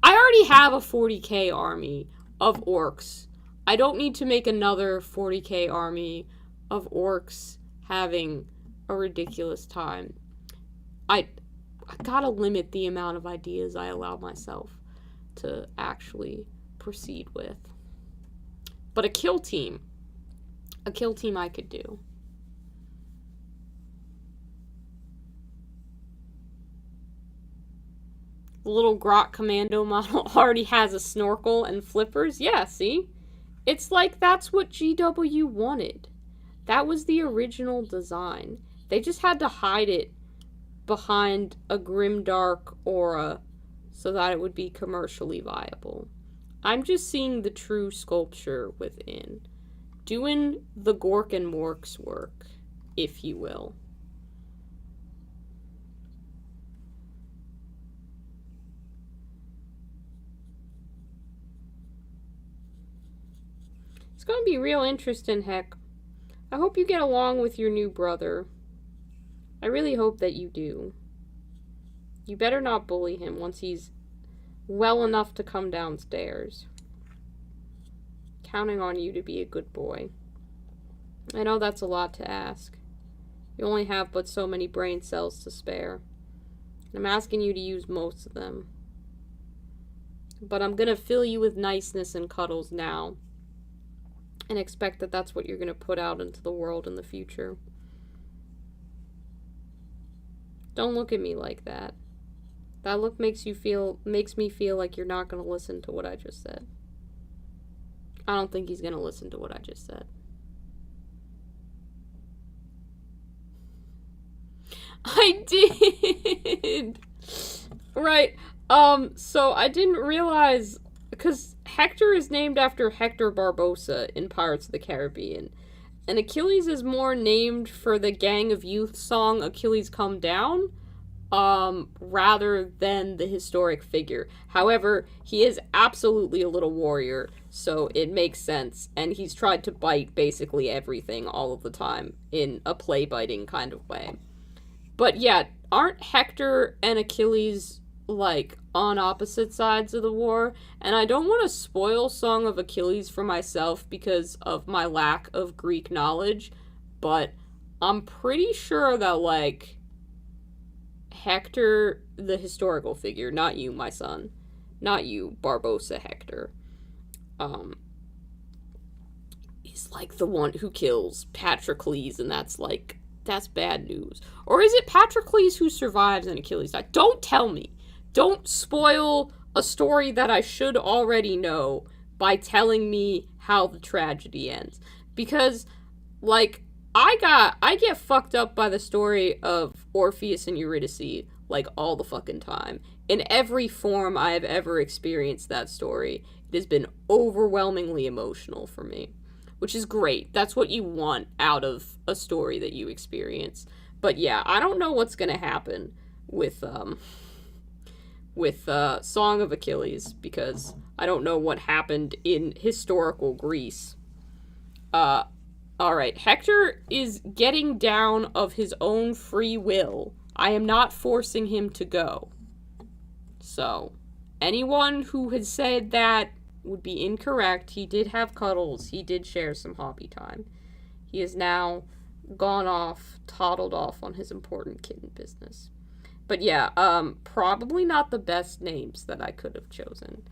I already have a 40k army of orcs. I don't need to make another 40k army of orcs having a ridiculous time. I gotta limit the amount of ideas I allow myself to actually proceed with. But a kill team I could do. The little Grot Commando model already has a snorkel and flippers. Yeah, see? It's like that's what GW wanted. That was the original design. They just had to hide it behind a grimdark aura so that it would be commercially viable. I'm just seeing the true sculpture within. Doing the Gork and Mork's work, if you will. It's going to be real interesting, heck. I hope you get along with your new brother. I really hope that you do. You better not bully him once he's well enough to come downstairs. Counting on you to be a good boy. I know that's a lot to ask. You only have but so many brain cells to spare. I'm asking you to use most of them. But I'm gonna fill you with niceness and cuddles now. And expect that that's what you're gonna put out into the world in the future. Don't look at me like that. That look makes me feel like you're not gonna listen to what I just said. I don't think he's gonna listen to what I just said. I did! Right. So I didn't realize, because Hector is named after Hector Barbosa in Pirates of the Caribbean, and Achilles is more named for the Gang of Youth song Achilles Come Down, rather than the historic figure. However, he is absolutely a little warrior, so it makes sense, and he's tried to bite basically everything all of the time in a play-biting kind of way. But yeah, aren't Hector and Achilles, like, on opposite sides of the war? And I don't want to spoil Song of Achilles for myself because of my lack of Greek knowledge, but I'm pretty sure that, like, Hector, the historical figure, not you, my son, not you, Barbosa Hector, is, like, the one who kills Patroclus, and that's bad news. Or is it Patroclus who survives and Achilles dies? Don't tell me. Don't spoil a story that I should already know by telling me how the tragedy ends. Because, like, I get fucked up by the story of Orpheus and Eurydice, like, all the fucking time. In every form I have ever experienced that story, it has been overwhelmingly emotional for me. Which is great. That's what you want out of a story that you experience. But yeah, I don't know what's gonna happen with Song of Achilles, because I don't know what happened in historical Greece. Alright, Hector is getting down of his own free will. I am not forcing him to go. So, anyone who has said that would be incorrect. He did have cuddles. He did share some hobby time. He is now gone off, toddled off on his important kitten business. But yeah, probably not the best names that I could have chosen.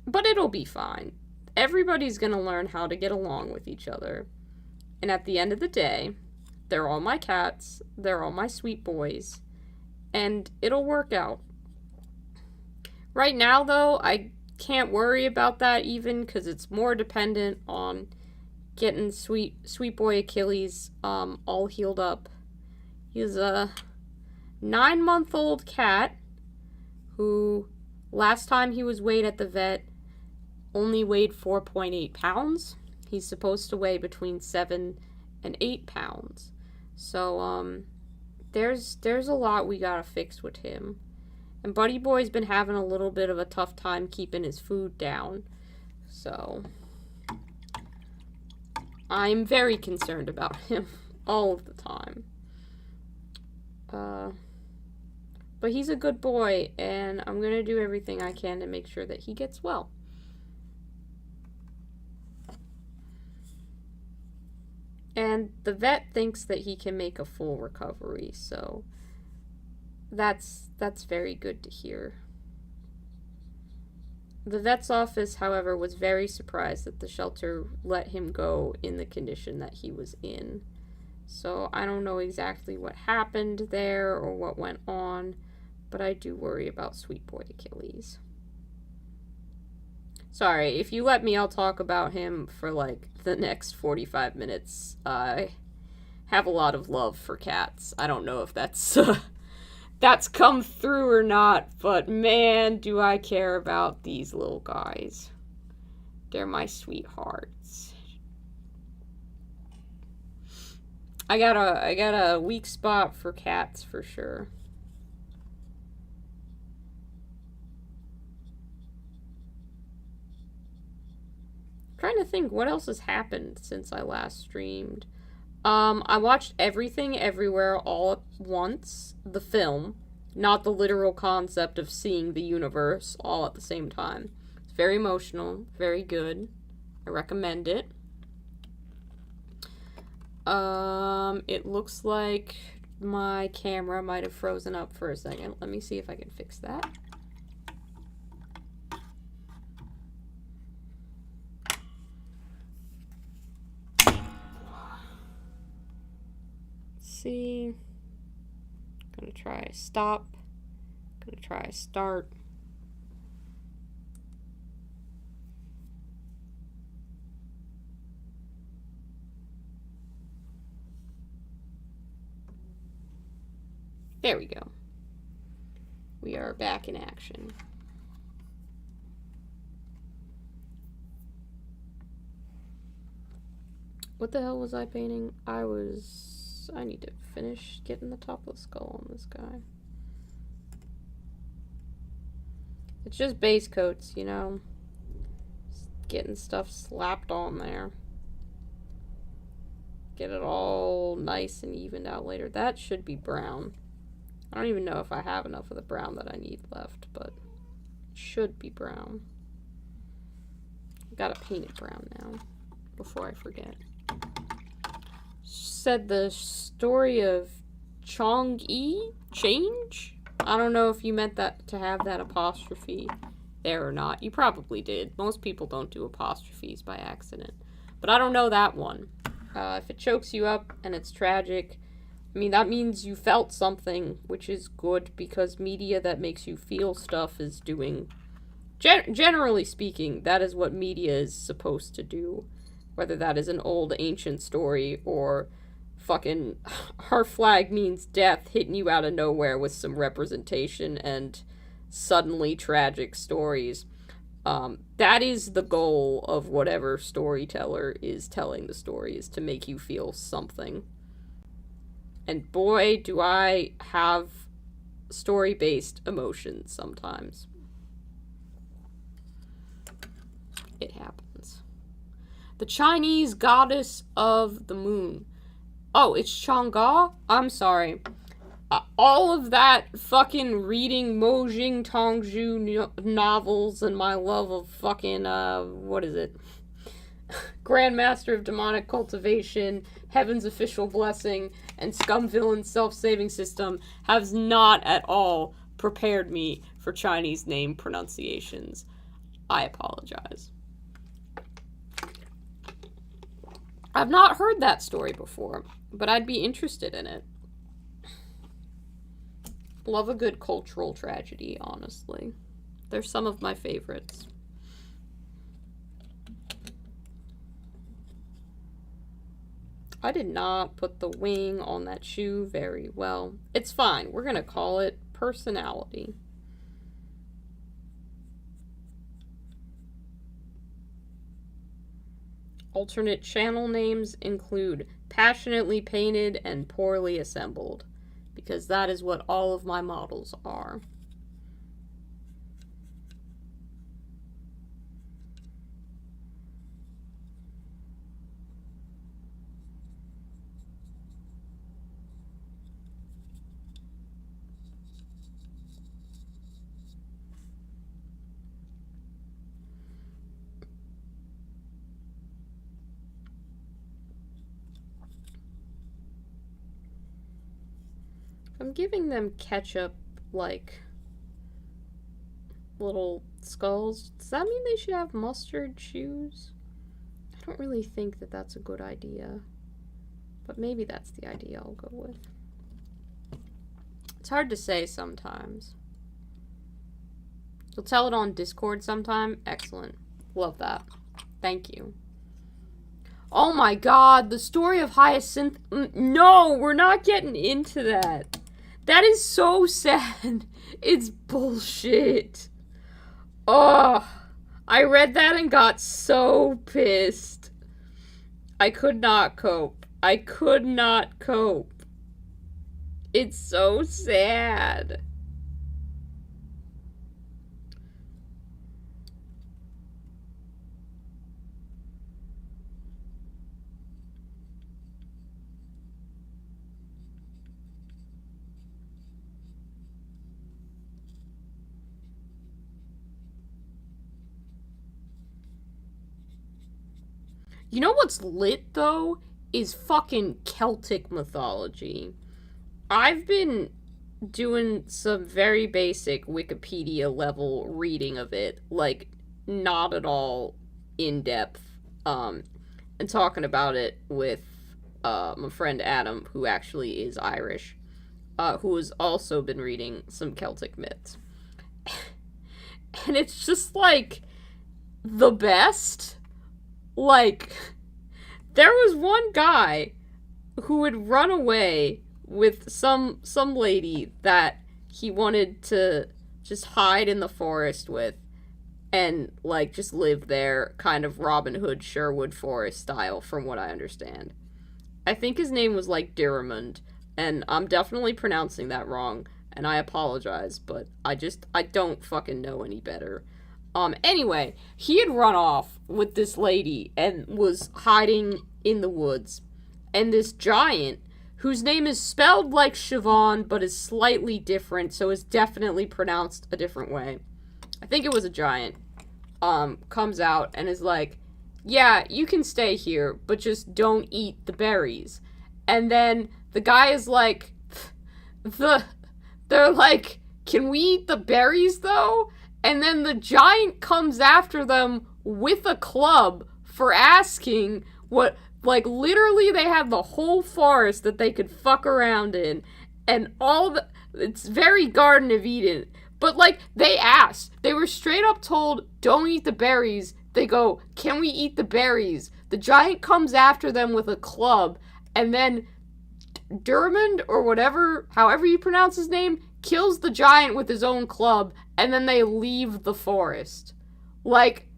But it'll be fine. Everybody's gonna learn how to get along with each other. And at the end of the day, they're all my cats, they're all my sweet boys, and it'll work out. Right now, though, I can't worry about that even, because it's more dependent on getting sweet boy Achilles all healed up. He's a 9-month-old cat who, last time he was weighed at the vet, only weighed 4.8 pounds. He's supposed to weigh between 7 and 8 pounds. So, there's a lot we gotta fix with him. And Buddy Boy's been having a little bit of a tough time keeping his food down. So, I'm very concerned about him all of the time. But he's a good boy, and I'm gonna do everything I can to make sure that he gets well. And the vet thinks that he can make a full recovery, so that's very good to hear. The vet's office, however, was very surprised that the shelter let him go in the condition that he was in. So I don't know exactly what happened there or what went on, but I do worry about sweet boy Achilles. Sorry, if you let me, I'll talk about him for, like, the next 45 minutes. I have a lot of love for cats. I don't know if that's come through or not, but man, do I care about these little guys. They're my sweethearts. I got a weak spot for cats for sure. Trying to think what else has happened since I last streamed. I watched Everything Everywhere All at Once, the film, not the literal concept of seeing the universe all at the same time. It's very emotional, very good. I recommend it. It looks like my camera might have frozen up for a second. Let me see if I can fix that. See, I'm gonna try stop Try start. There we go. We are back in action. What the hell was I painting? I need to finish getting the top of the skull on this guy. It's just base coats, you know? Just getting stuff slapped on there. Get it all nice and evened out later. That should be brown. I don't even know if I have enough of the brown that I need left, but it should be brown. Gotta paint it brown now, before I forget. Said the story of Chong-yi? Change? I don't know if you meant that to have that apostrophe there or not. You probably did. Most people don't do apostrophes by accident. But I don't know that one. If it chokes you up and it's tragic, I mean, that means you felt something, which is good, because media that makes you feel stuff is doing... generally speaking, that is what media is supposed to do. Whether that is an old ancient story or fucking Our Flag Means Death hitting you out of nowhere with some representation and suddenly tragic stories. That is the goal of whatever storyteller is telling the story, is to make you feel something. And boy, do I have story-based emotions sometimes. It happens. The Chinese goddess of the moon. Oh, it's Chang'e? I'm sorry. All of that fucking reading Mo Jing Tongzhu novels and my love of fucking, what is it? Grandmaster of Demonic Cultivation, Heaven's Official Blessing, and Scumvillain's Self-Saving System has not at all prepared me for Chinese name pronunciations. I apologize. I've not heard that story before, but I'd be interested in it. Love a good cultural tragedy, honestly. They're some of my favorites. I did not put the wing on that shoe very well. It's fine. We're going to call it personality. Alternate channel names include passionately painted and poorly assembled, because that is what all of my models are. I'm giving them ketchup, like, little skulls. Does that mean they should have mustard shoes? I don't really think that that's a good idea. But maybe that's the idea I'll go with. It's hard to say sometimes. You'll tell it on Discord sometime? Excellent. Love that. Thank you. Oh my god, the story of Hyacinth... No, we're not getting into that. That is so sad. It's bullshit. Ugh. I read that and got so pissed. I could not cope. I could not cope. It's so sad. You know what's lit, though? Is fucking Celtic mythology. I've been doing some very basic Wikipedia level reading of it, like, not at all in-depth, and talking about it with my friend Adam, who actually is Irish, who has also been reading some Celtic myths. And it's just like the best. Like, there was one guy who would run away with some lady that he wanted to just hide in the forest with and like just live there, kind of Robin Hood Sherwood Forest style, from what I understand. I think his name was like Diramond, and I'm definitely pronouncing that wrong, and I apologize, but I don't fucking know any better. Anyway, he had run off with this lady and was hiding in the woods. And this giant, whose name is spelled like Siobhan, but is slightly different, so is definitely pronounced a different way. I think it was a giant. Comes out and is like, yeah, you can stay here, but just don't eat the berries. And then the guy is like, they're like, can we eat the berries though? And then the giant comes after them with a club for asking what, like, literally they have the whole forest that they could fuck around in. And it's very Garden of Eden. But, like, they asked. They were straight up told, don't eat the berries. They go, can we eat the berries? The giant comes after them with a club. And then Dermond, or whatever, however you pronounce his name, kills the giant with his own club. And then they leave the forest. Like,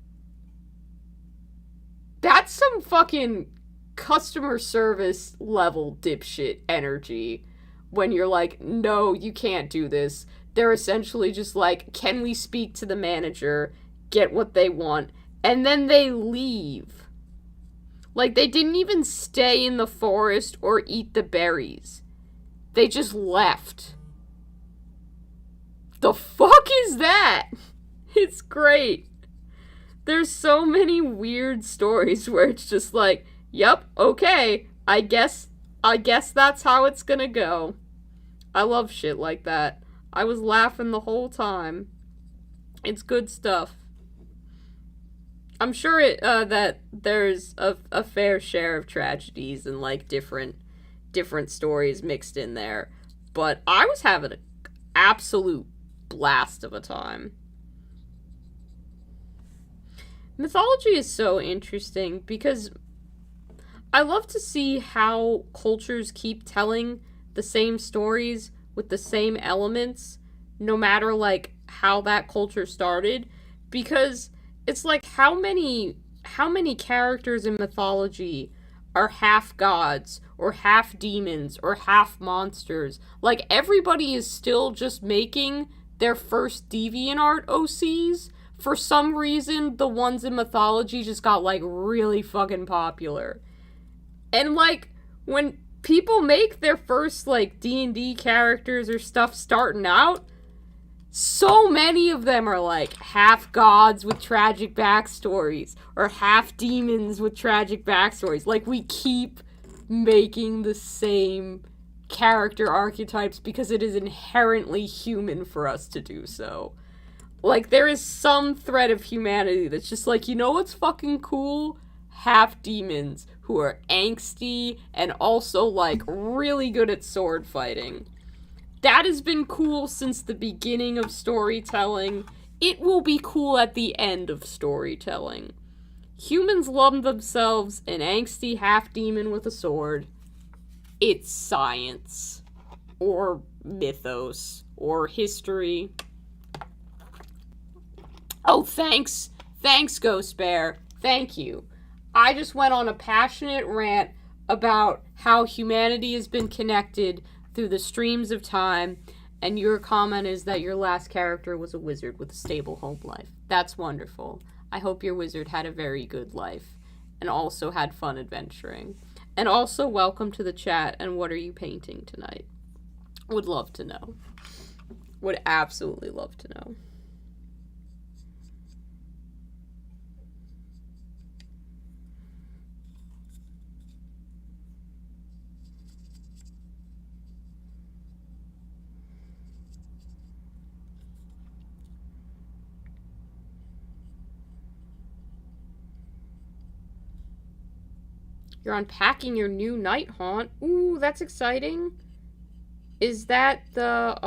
that's some fucking customer service level dipshit energy. When you're like, no, you can't do this. They're essentially just like, can we speak to the manager, get what they want, and then they leave. Like, they didn't even stay in the forest or eat the berries. They just left. The fuck is that? It's great. There's so many weird stories where it's just like, yep, okay, I guess that's how it's gonna go. I love shit like that. I was laughing the whole time. It's good stuff. I'm sure that there's a fair share of tragedies and like different stories mixed in there, but I was having an absolute blast of a time. Mythology is so interesting because I love to see how cultures keep telling the same stories with the same elements, no matter like how that culture started, because it's like how many characters in mythology are half gods or half demons or half monsters. Like, everybody is still just making their first DeviantArt OCs. For some reason, the ones in mythology just got like really fucking popular. And like, when people make their first like D&D characters or stuff starting out, so many of them are like half gods with tragic backstories or half demons with tragic backstories. Like, we keep making the same character archetypes because it is inherently human for us to do so. Like, there is some thread of humanity that's just like, you know what's fucking cool? Half demons who are angsty and also like really good at sword fighting. That has been cool since the beginning of storytelling. It will be cool at the end of storytelling. Humans love themselves an angsty half-demon with a sword. It's science. Or mythos. Or history. Oh, thanks. Thanks, Ghost Bear. Thank you. I just went on a passionate rant about how humanity has been connected through the streams of time, and your comment is that your last character was a wizard with a stable home life. That's wonderful. I hope your wizard had a very good life, and also had fun adventuring. And also, welcome to the chat, and what are you painting tonight? Would love to know. Would absolutely love to know. You're unpacking your new night haunt. Ooh, that's exciting. Is that the,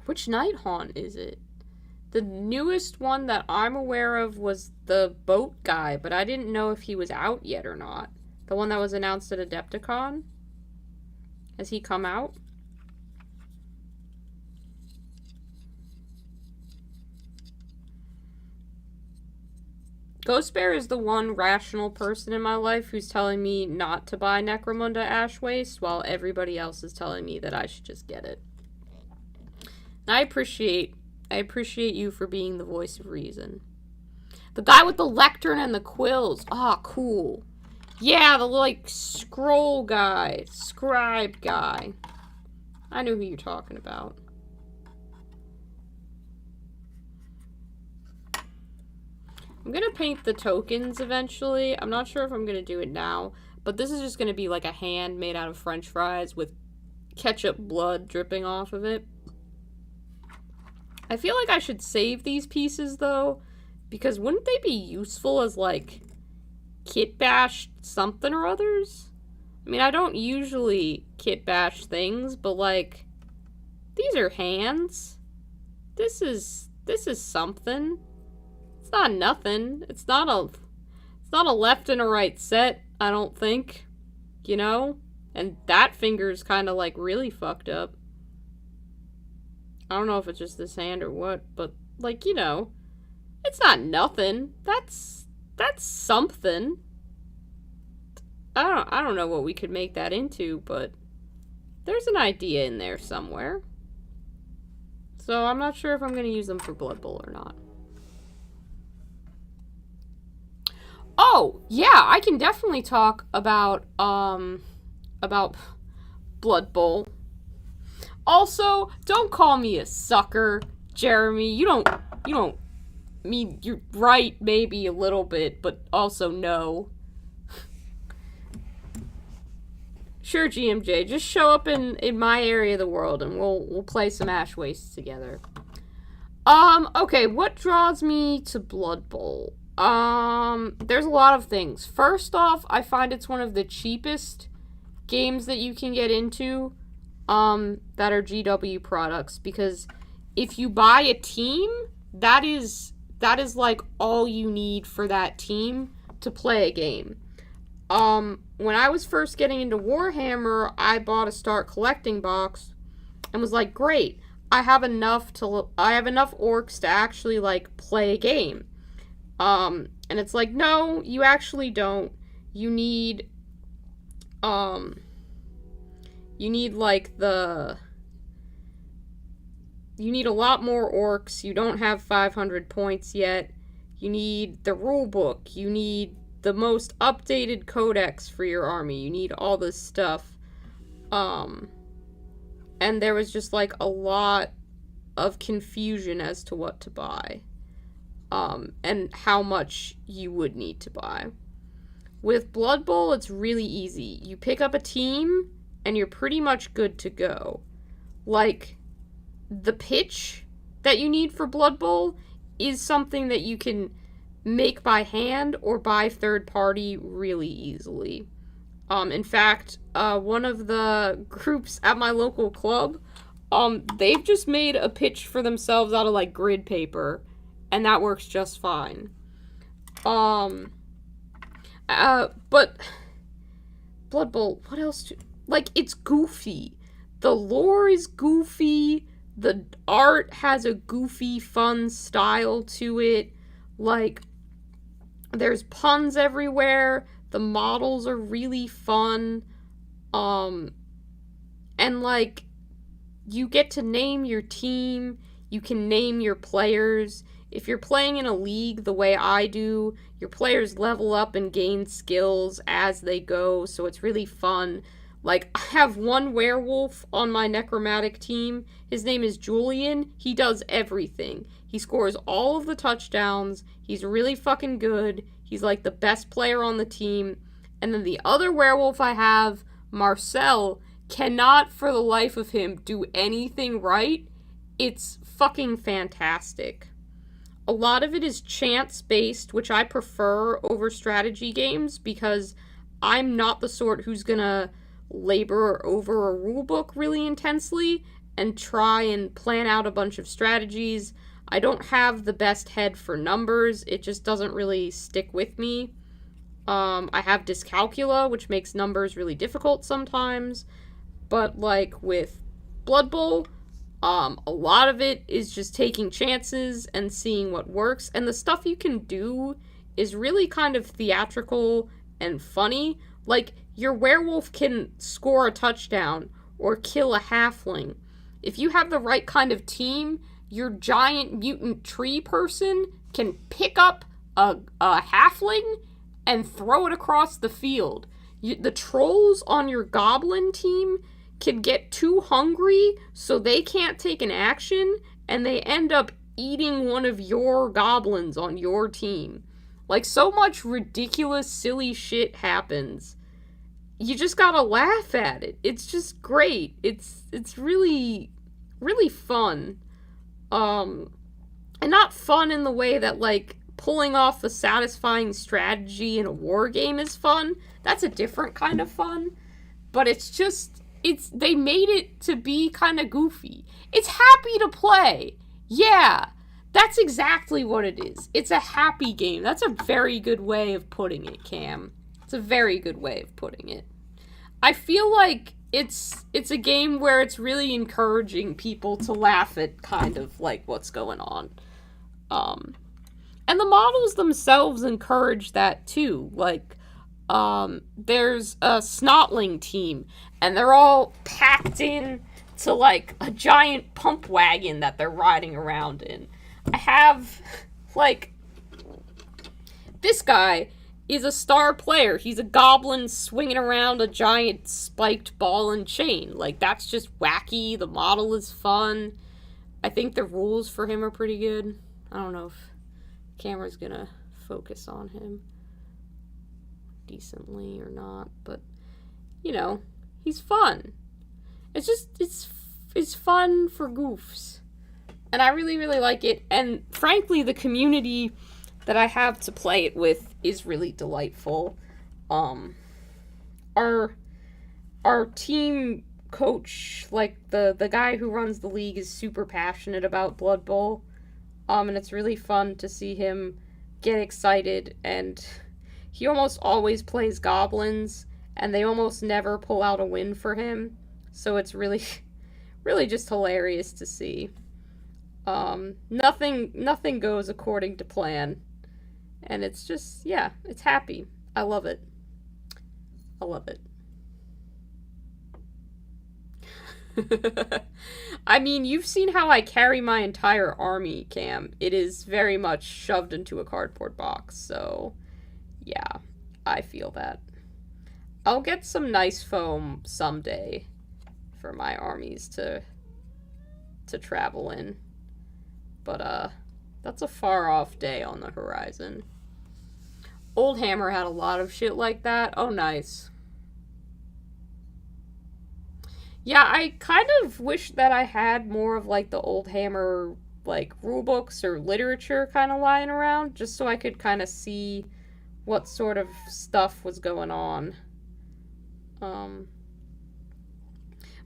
Which Night Haunt is it? The newest one that I'm aware of was the boat guy, but I didn't know if he was out yet or not. The one that was announced at Adepticon? Has he come out? Ghost Bear is the one rational person in my life who's telling me not to buy Necromunda Ashwaste, while everybody else is telling me that I should just get it. And I appreciate you for being the voice of reason. The guy with the lectern and the quills. Ah, cool. Yeah, the, like, scroll guy. Scribe guy. I know who you're talking about. I'm gonna paint the tokens eventually. I'm not sure if I'm gonna do it now, but this is just gonna be like a hand made out of French fries with ketchup blood dripping off of it. I feel like I should save these pieces, though, because wouldn't they be useful as, like, kit bash something or others? I mean, I don't usually kit bash things, but, like, these are hands. This is something. It's not nothing. It's not a left and a right set, I don't think. You know? And that finger's kind of, like, really fucked up. I don't know if it's just this hand or what, but, like, you know, it's not nothing. That's something. I don't know what we could make that into, but there's an idea in there somewhere. So I'm not sure if I'm going to use them for Blood Bowl or not. Oh, yeah, I can definitely talk about Blood Bowl. Also, don't call me a sucker, Jeremy. You don't mean, you're right, maybe a little bit, but also no. Sure, GMJ, just show up in my area of the world and we'll play some Ash Wastes together. Okay, what draws me to Blood Bowl? There's a lot of things. First off, I find it's one of the cheapest games that you can get into, that are GW products, because if you buy a team, that is like all you need for that team to play a game. When I was first getting into Warhammer, I bought a Start Collecting box and was like, great, I have enough orcs to actually, like, play a game. And it's like, no, you actually don't. You need a lot more orcs. You don't have 500 points yet. You need the rule book. You need the most updated codex for your army. You need all this stuff. And there was just, like, a lot of confusion as to what to buy. And how much you would need to buy. With Blood Bowl, it's really easy. You pick up a team, and you're pretty much good to go. Like, the pitch that you need for Blood Bowl is something that you can make by hand or buy third party really easily. In fact, one of the groups at my local club, they've just made a pitch for themselves out of, like, grid paper, and that works just fine. But Blood Bowl, what else? Like, it's goofy. The lore is goofy. The art has a goofy, fun style to it. Like, there's puns everywhere. The models are really fun. And, like, you get to name your team. You can name your players. If you're playing in a league the way I do, your players level up and gain skills as they go, so it's really fun. Like, I have one werewolf on my necromantic team. His name is Julian. He does everything. He scores all of the touchdowns. He's really fucking good. He's, like, the best player on the team. And then the other werewolf I have, Marcel, cannot for the life of him do anything right. It's fucking fantastic. A lot of it is chance-based, which I prefer over strategy games, because I'm not the sort who's gonna labor over a rulebook really intensely, and try and plan out a bunch of strategies. I don't have the best head for numbers. It just doesn't really stick with me. I have dyscalculia, which makes numbers really difficult sometimes. But, like, with Blood Bowl, a lot of it is just taking chances and seeing what works. And the stuff you can do is really kind of theatrical and funny. Like, your werewolf can score a touchdown or kill a halfling. If you have the right kind of team, your giant mutant tree person can pick up a halfling and throw it across the field. The trolls on your goblin team can get too hungry so they can't take an action, and they end up eating one of your goblins on your team. Like, so much ridiculous, silly shit happens. You just gotta laugh at it. It's just great. It's really, really fun. And not fun in the way that, like, pulling off a satisfying strategy in a war game is fun. That's a different kind of fun. But they made it to be kind of goofy. It's happy to play. Yeah, that's exactly what it is. It's a happy game. That's a very good way of putting it, Cam. It's a very good way of putting it. I feel like it's a game where it's really encouraging people to laugh at kind of like what's going on. And the models themselves encourage that too. Like, there's a Snotling team, and they're all packed in to like a giant pump wagon that they're riding around in. I have, like, this guy is a star player. He's a goblin swinging around a giant spiked ball and chain. Like, that's just wacky. The model is fun. I think the rules for him are pretty good. I don't know if the camera's gonna focus on him decently or not, but, you know, he's fun. It's just, it's fun for goofs. And I really, really like it. And frankly, the community that I have to play it with is really delightful. Our team coach, like the guy who runs the league, is super passionate about Blood Bowl. And it's really fun to see him get excited, and he almost always plays goblins, and they almost never pull out a win for him. So it's really, really just hilarious to see. Nothing goes according to plan. And it's just, yeah, it's happy. I love it. I love it. I mean, you've seen how I carry my entire army, Cam. It is very much shoved into a cardboard box, so yeah, I feel that. I'll get some nice foam someday for my armies to travel in. But, that's a far-off day on the horizon. Oldhammer had a lot of shit like that. Oh, nice. Yeah, I kind of wish that I had more of, like, the Oldhammer, like, rulebooks or literature kind of lying around, just so I could kind of see what sort of stuff was going on.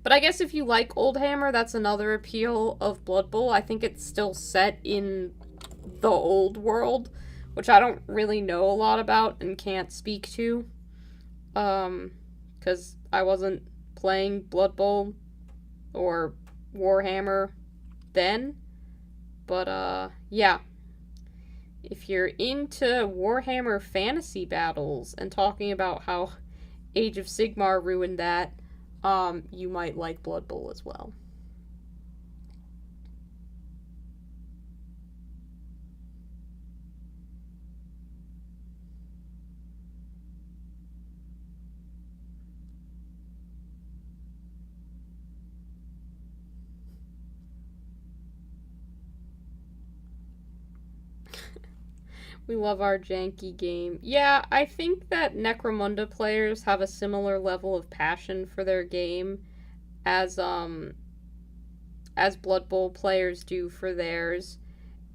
But I guess if you like Oldhammer, that's another appeal of Blood Bowl. I think it's still set in the old world, which I don't really know a lot about and can't speak to. Because I wasn't playing Blood Bowl or Warhammer then. But, yeah. If you're into Warhammer fantasy battles and talking about how Age of Sigmar ruined that, you might like Blood Bowl as well. We love our janky game. Yeah, I think that Necromunda players have a similar level of passion for their game as Blood Bowl players do for theirs.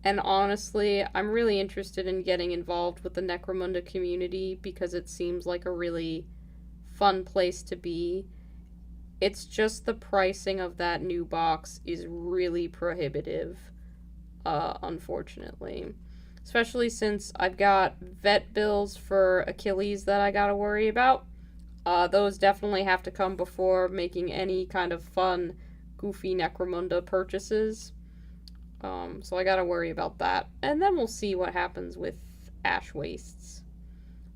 And honestly, I'm really interested in getting involved with the Necromunda community because it seems like a really fun place to be. It's just the pricing of that new box is really prohibitive, unfortunately. Especially since I've got vet bills for Achilles that I gotta worry about. Those definitely have to come before making any kind of fun, goofy Necromunda purchases. So I gotta worry about that. And then we'll see what happens with Ash Wastes.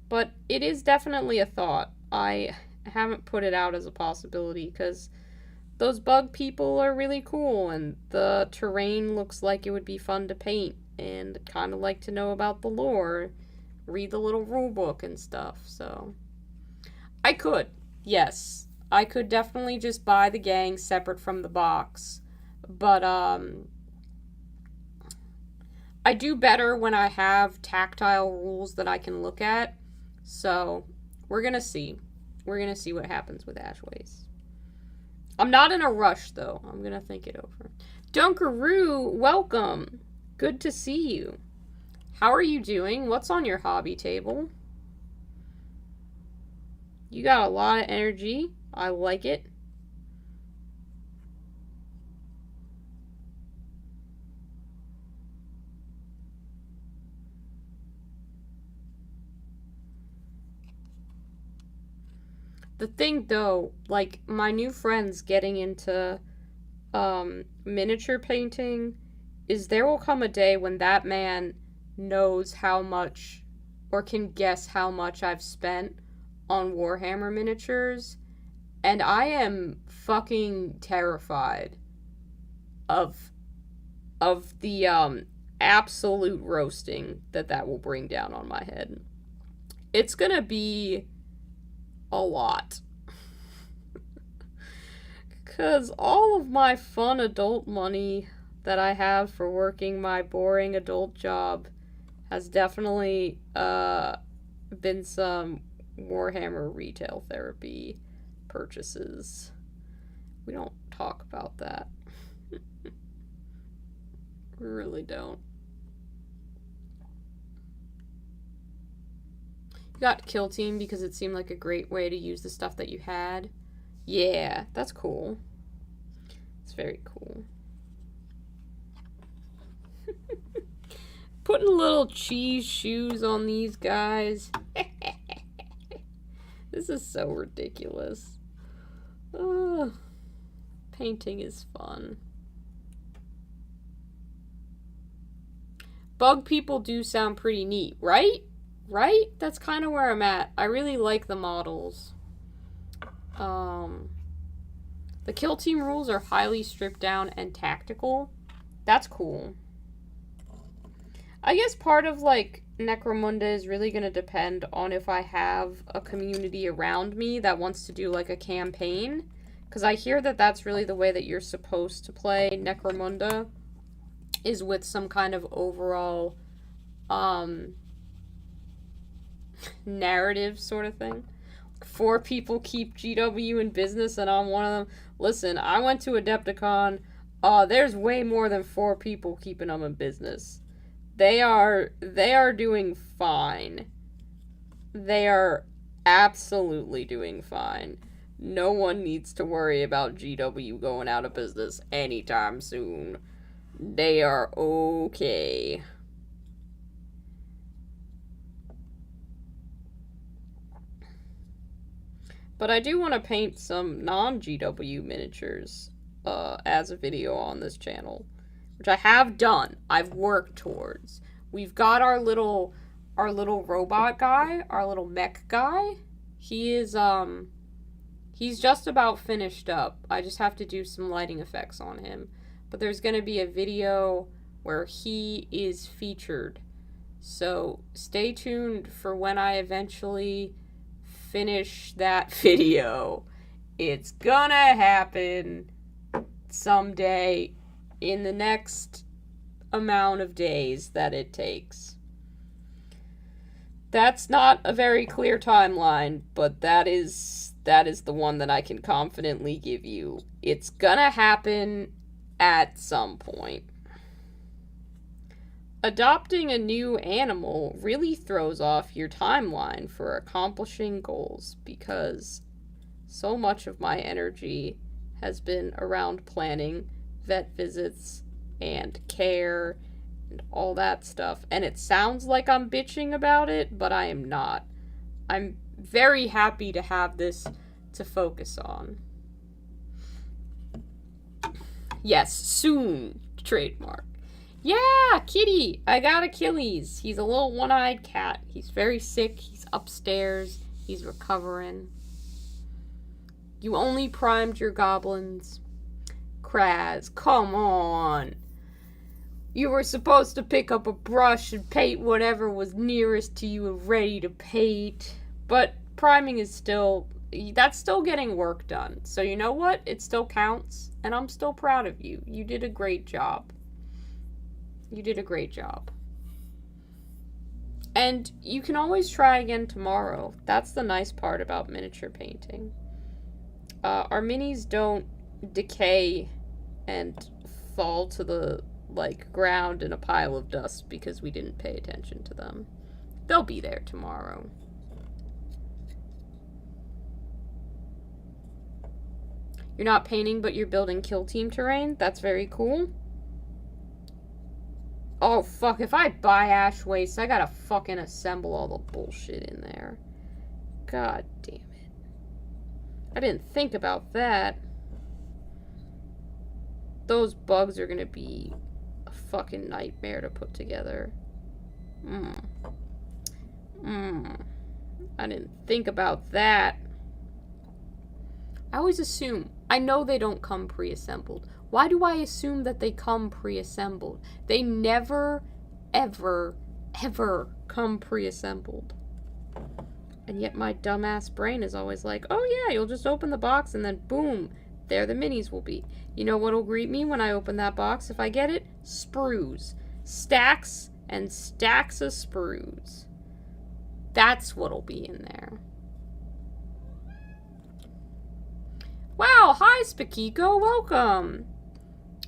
But it is definitely a thought. I haven't put it out as a possibility because those bug people are really cool and the terrain looks like it would be fun to paint and kind of like to know about the lore, read the little rule book and stuff. So I could, yes, I could definitely just buy the gang separate from the box, but I do better when I have tactile rules that I can look at. So we're gonna see. We're gonna see what happens with Ash Wastes. I'm not in a rush, though. I'm gonna think it over. Dunkaroo, welcome. Good to see you. How are you doing? What's on your hobby table? You got a lot of energy. I like it. The thing, though, like, my new friends getting into miniature painting is there will come a day when that man knows how much or can guess how much I've spent on Warhammer miniatures, and I am fucking terrified of the absolute roasting that will bring down on my head. It's gonna be a lot. Because all of my fun adult money that I have for working my boring adult job has definitely been some Warhammer retail therapy purchases. We don't talk about that. We really don't. You got Kill Team because it seemed like a great way to use the stuff that you had. Yeah, that's cool. It's very cool. Putting little cheese shoes on these guys. This is so ridiculous. Painting is fun. Bug people do sound pretty neat, right? Right? That's kind of where I'm at. I really like the models. The Kill Team rules are highly stripped down and tactical. That's cool. I guess part of, like, Necromunda is really going to depend on if I have a community around me that wants to do, like, a campaign. Because I hear that that's really the way that you're supposed to play Necromunda, is with some kind of overall, narrative sort of thing. 4 people keep GW in business and I'm one of them. Listen, I went to Adepticon. There's way more than 4 people keeping them in business. They are doing fine. They are absolutely doing fine. No one needs to worry about GW going out of business anytime soon. They are okay. But I do want to paint some non-GW miniatures as a video on this channel, which I have done. I've worked towards. We've got our little robot guy, our little mech guy. He is he's just about finished up. I just have to do some lighting effects on him. But there's going to be a video where he is featured. So stay tuned for when I eventually finish that video. It's gonna happen someday in the next amount of days that it takes. That's not a very clear timeline, but that is the one that I can confidently give you. It's gonna happen at some point. Adopting a new animal really throws off your timeline for accomplishing goals because So much of my energy has been around planning vet visits and care and all that stuff. And it sounds like I'm bitching about it, but I am not. I'm very happy to have this to focus on. Yes, soon. Trademark. Yeah, kitty. I got Achilles. He's a little one-eyed cat. He's very sick. He's upstairs. He's recovering. You only primed your goblins. Kraz, come on. You were supposed to pick up a brush and paint whatever was nearest to you and ready to paint. But priming is still... That's still getting work done. So you know what? It still counts. And I'm still proud of you. You did a great job. You did a great job. And you can always try again tomorrow. That's the nice part about miniature painting. Our minis don't decay and fall to the, ground in a pile of dust because we didn't pay attention to them. They'll be there tomorrow. You're not painting, but you're building kill team terrain? That's very cool. Oh, fuck. If I buy Ash Waste, I gotta fucking assemble all the bullshit in there. God damn it. I didn't think about that. Those bugs are gonna be a fucking nightmare to put together. I didn't think about that. I always assume. I know they don't come pre-assembled. Why do I assume that they come pre-assembled? They never, ever, ever come pre-assembled. And yet my dumbass brain is always like, oh yeah, you'll just open the box and then boom, there the minis will be. You know what'll greet me when I open that box if I get it? Sprues. Stacks and stacks of sprues. That's what'll be in there. Wow, hi Spakiko, welcome!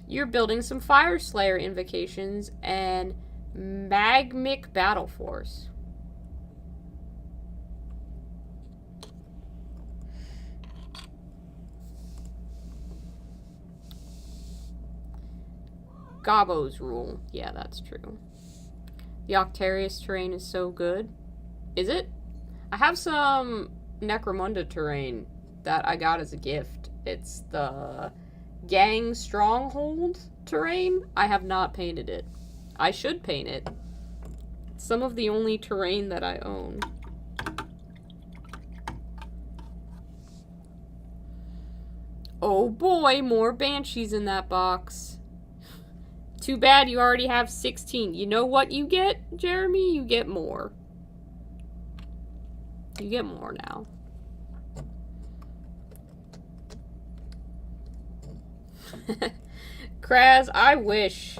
You're building some Fire Slayer invocations and Magmic Battle Force. Gobbo's rule. Yeah, that's true. The Octarius terrain is so good. Is it? I have some Necromunda terrain that I got as a gift. It's the Gang Stronghold terrain. I have not painted it. I should paint it. It's some of the only terrain that I own. Oh boy, more banshees in that box. Too bad you already have 16. You know what you get, Jeremy? You get more. You get more now. Kraz, I wish.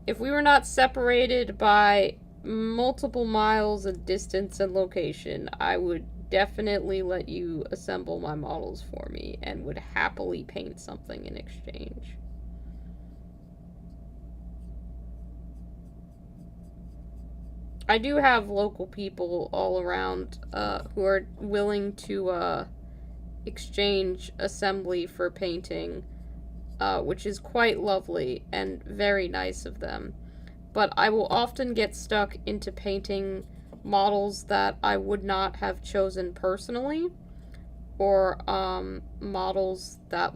If we were not separated by multiple miles of distance and location, I would definitely let you assemble my models for me and would happily paint something in exchange. I do have local people all around who are willing to exchange assembly for painting, which is quite lovely and very nice of them. But I will often get stuck into painting models that I would not have chosen personally, or models that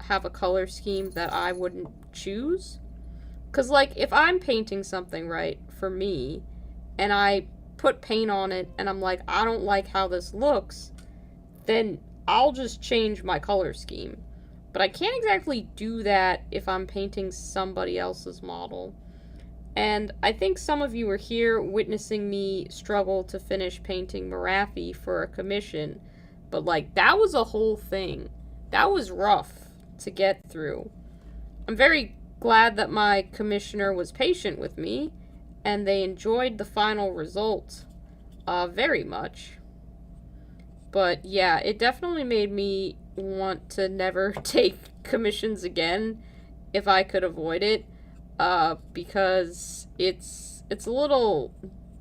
have a color scheme that I wouldn't choose. Because, if I'm painting something, right, for me, and I put paint on it, and I'm like, I don't like how this looks, then I'll just change my color scheme. But I can't exactly do that if I'm painting somebody else's model. And I think some of you are here witnessing me struggle to finish painting Morathi for a commission. But, that was a whole thing. That was rough to get through. I'm very glad that my commissioner was patient with me, and they enjoyed the final result very much. But yeah, it definitely made me want to never take commissions again if I could avoid it, because it's a little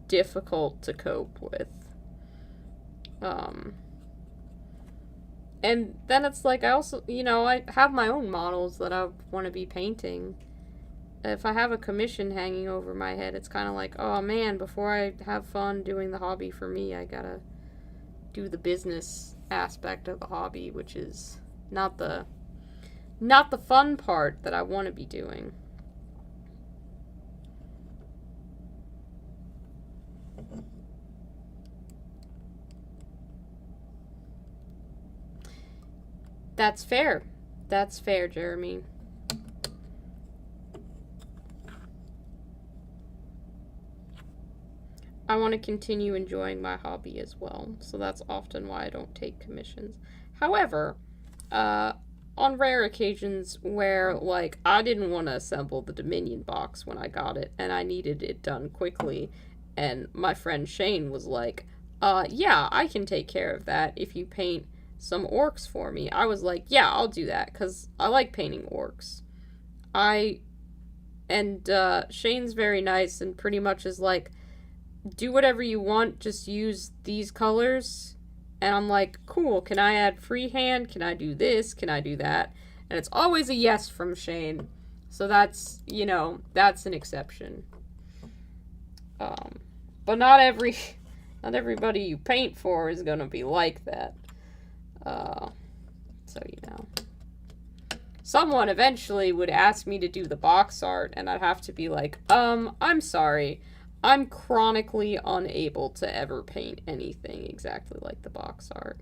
difficult to cope with. And then it's like, I also, I have my own models that I want to be painting. If I have a commission hanging over my head, it's kind of like, oh man, before I have fun doing the hobby for me, I gotta do the business aspect of the hobby, which is not the fun part that I want to be doing. That's fair. That's fair, Jeremy. I want to continue enjoying my hobby as well, so that's often why I don't take commissions. However, on rare occasions where, like, I didn't want to assemble the Dominion box when I got it, and I needed it done quickly, and my friend Shane was like, yeah, I can take care of that if you paint some orcs for me. I was like, yeah, I'll do that, because I like painting orcs. Shane's very nice and pretty much is like, do whatever you want, just use these colors. And I'm like, cool, can I add freehand? Can I do this? Can I do that? And it's always a yes from Shane. So that's, that's an exception. But not everybody you paint for is gonna be like that. Someone eventually would ask me to do the box art, and I'd have to be like, I'm sorry. I'm chronically unable to ever paint anything exactly like the box art.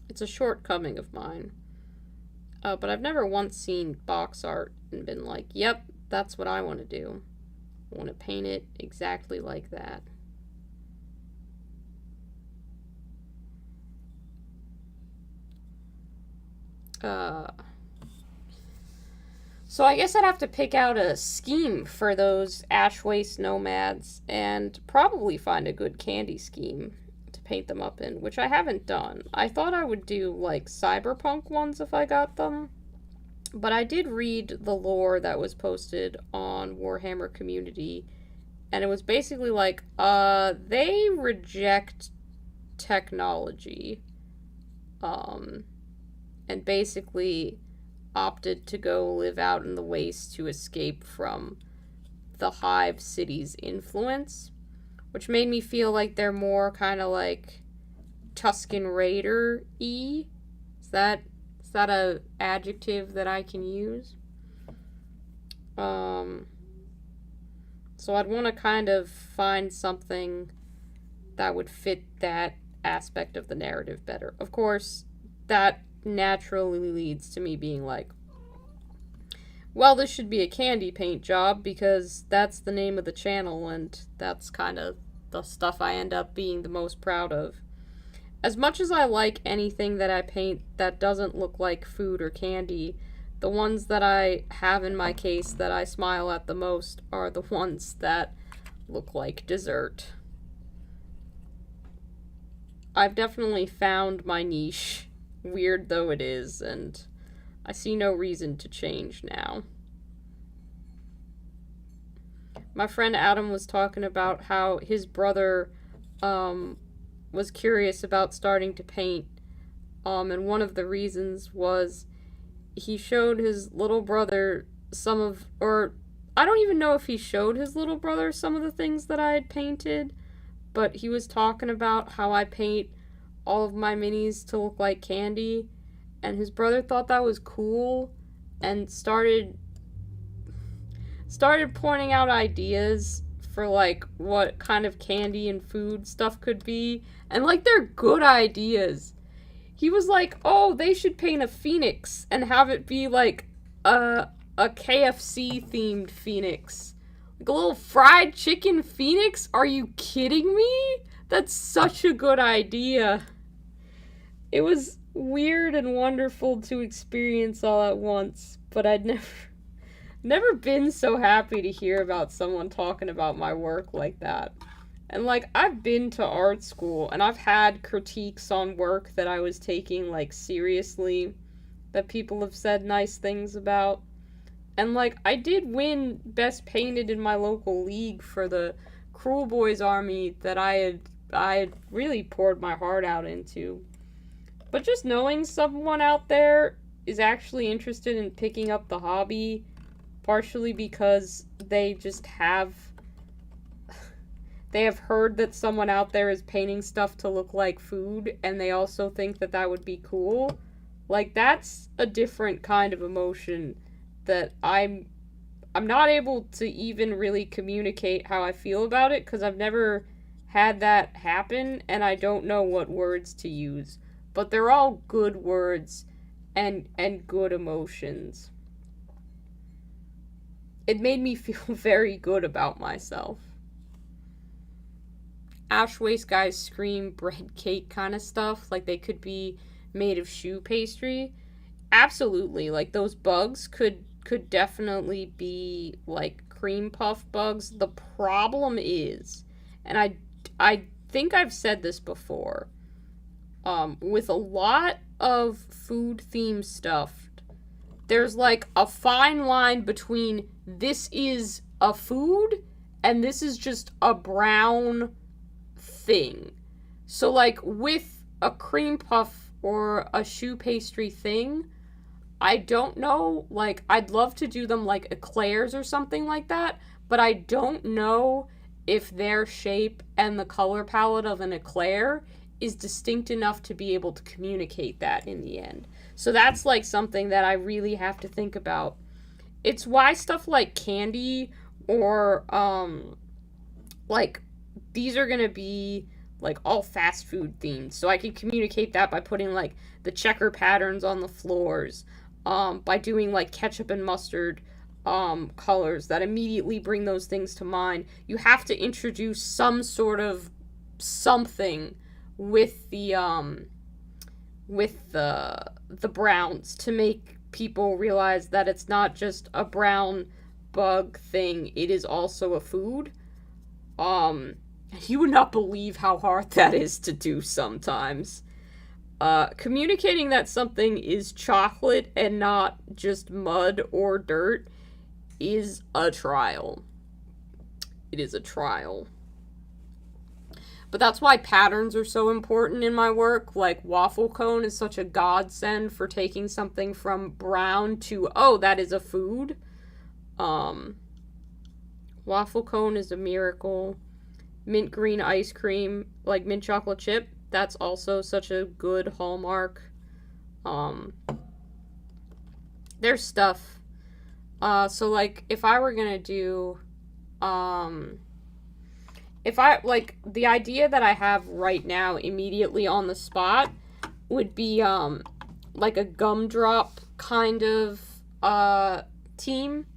It's a shortcoming of mine. But I've never once seen box art and been like, yep, that's what I want to do. I want to paint it exactly like that. So I guess I'd have to pick out a scheme for those Ash Waste Nomads and probably find a good candy scheme to paint them up in, which I haven't done. I thought I would do, like, cyberpunk ones if I got them, but I did read the lore that was posted on Warhammer Community, and it was basically like, they reject technology, and basically opted to go live out in the waste to escape from the Hive City's influence, which made me feel like they're more kind of like Tusken Raider-y. Is that a adjective that I can use? So I'd want to kind of find something that would fit that aspect of the narrative better. Of course, that naturally leads to me being like, well, this should be a candy paint job because that's the name of the channel and that's kind of the stuff I end up being the most proud of. As much as I like anything that I paint that doesn't look like food or candy, the ones that I have in my case that I smile at the most are the ones that look like dessert. I've definitely found my niche, weird though it is, and I see no reason to change now. My friend Adam was talking about how his brother was curious about starting to paint, and one of the reasons was he showed his little brother I don't even know if he showed his little brother some of the things that I had painted, but he was talking about how I paint all of my minis to look like candy, and his brother thought that was cool and started pointing out ideas for, like, what kind of candy and food stuff could be, and, like, they're good ideas. He was like, oh, they should paint a phoenix and have it be, like, a KFC themed phoenix. Like a little fried chicken phoenix? Are you kidding me? That's such a good idea. It was weird and wonderful to experience all at once, but I'd never been so happy to hear about someone talking about my work like that. And, like, I've been to art school, and I've had critiques on work that I was taking, like, seriously, that people have said nice things about. And, like, I did win Best Painted in my local league for the Cruel Boys army that I had really poured my heart out into. But just knowing someone out there is actually interested in picking up the hobby, partially because they just have heard that someone out there is painting stuff to look like food, and they also think that that would be cool. Like, that's a different kind of emotion that I'm not able to even really communicate how I feel about it, because I've never had that happen, and I don't know what words to use. But they're all good words and good emotions. It made me feel very good about myself. Ash Waste guys scream bread cake kind of stuff, like they could be made of shoe pastry. Absolutely, like those bugs could definitely be like cream puff bugs. The problem is, and I think I've said this before, with a lot of food themed stuff, there's like a fine line between this is a food and this is just a brown thing. So like with a cream puff or a shoe pastry thing, I don't know, like I'd love to do them like eclairs or something like that, but I don't know if their shape and the color palette of an eclair is distinct enough to be able to communicate that in the end. So that's like something that I really have to think about. It's why stuff like candy or like these are gonna be like all fast food themed. So I can communicate that by putting like the checker patterns on the floors, by doing like ketchup and mustard colors that immediately bring those things to mind. You have to introduce some sort of something with the browns to make people realize that it's not just a brown bug thing, it is also a food. You would not believe how hard that is to do sometimes. Communicating that something is chocolate and not just mud or dirt is a trial. It is a trial. But that's why patterns are so important in my work. Like, waffle cone is such a godsend for taking something from brown to, oh, that is a food. Waffle cone is a miracle. Mint green ice cream, like mint chocolate chip, that's also such a good hallmark. There's stuff. So, like, if I were gonna do, if I, like, the idea that I have right now immediately on the spot would be, like a gumdrop kind of, team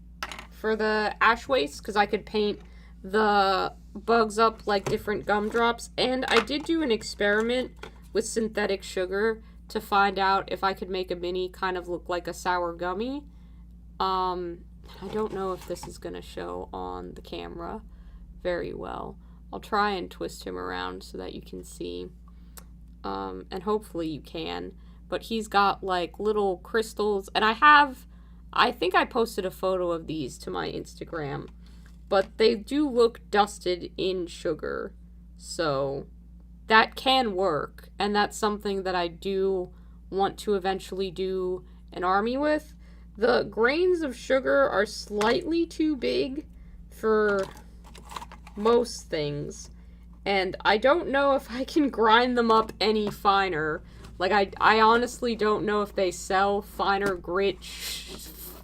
for the ash waste, because I could paint the bugs up like different gumdrops. And I did do an experiment with synthetic sugar to find out if I could make a mini kind of look like a sour gummy. I don't know if this is going to show on the camera very well. I'll try and twist him around so that you can see. And hopefully you can. But he's got like little crystals. And I think I posted a photo of these to my Instagram. But they do look dusted in sugar. So that can work. And that's something that I do want to eventually do an army with. The grains of sugar are slightly too big for most things. And I don't know if I can grind them up any finer. Like, I honestly don't know if they sell finer grit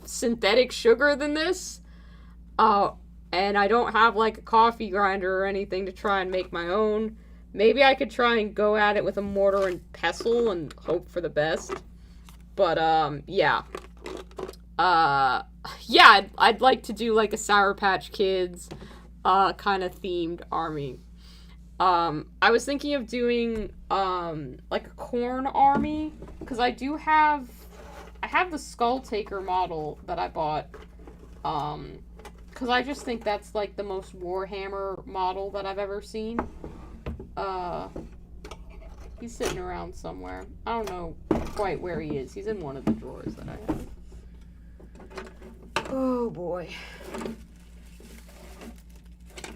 synthetic sugar than this. And I don't have, like, a coffee grinder or anything to try and make my own. Maybe I could try and go at it with a mortar and pestle and hope for the best. But, yeah. Yeah, I'd like to do, like, a Sour Patch Kids, kind of themed army. I was thinking of doing, like, a corn army, because I have the Skull Taker model that I bought, because I just think that's, like, the most Warhammer model that I've ever seen. He's sitting around somewhere. I don't know quite where he is. He's in one of the drawers that I Oh boy.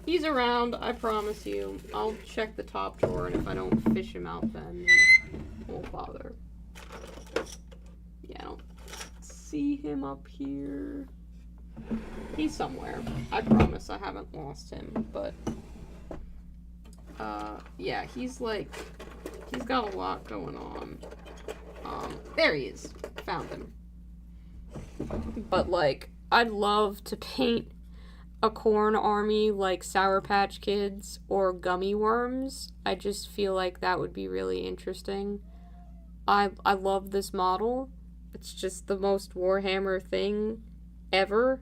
He's around, I promise you. I'll check the top drawer, and if I don't fish him out then won't bother. Yeah, I don't see him up here. He's somewhere. I promise I haven't lost him, but yeah, he's got a lot going on. There he is. Found him. But like, I'd love to paint a corn army like Sour Patch Kids or Gummy Worms. I just feel like that would be really interesting. I love this model. It's just the most Warhammer thing ever.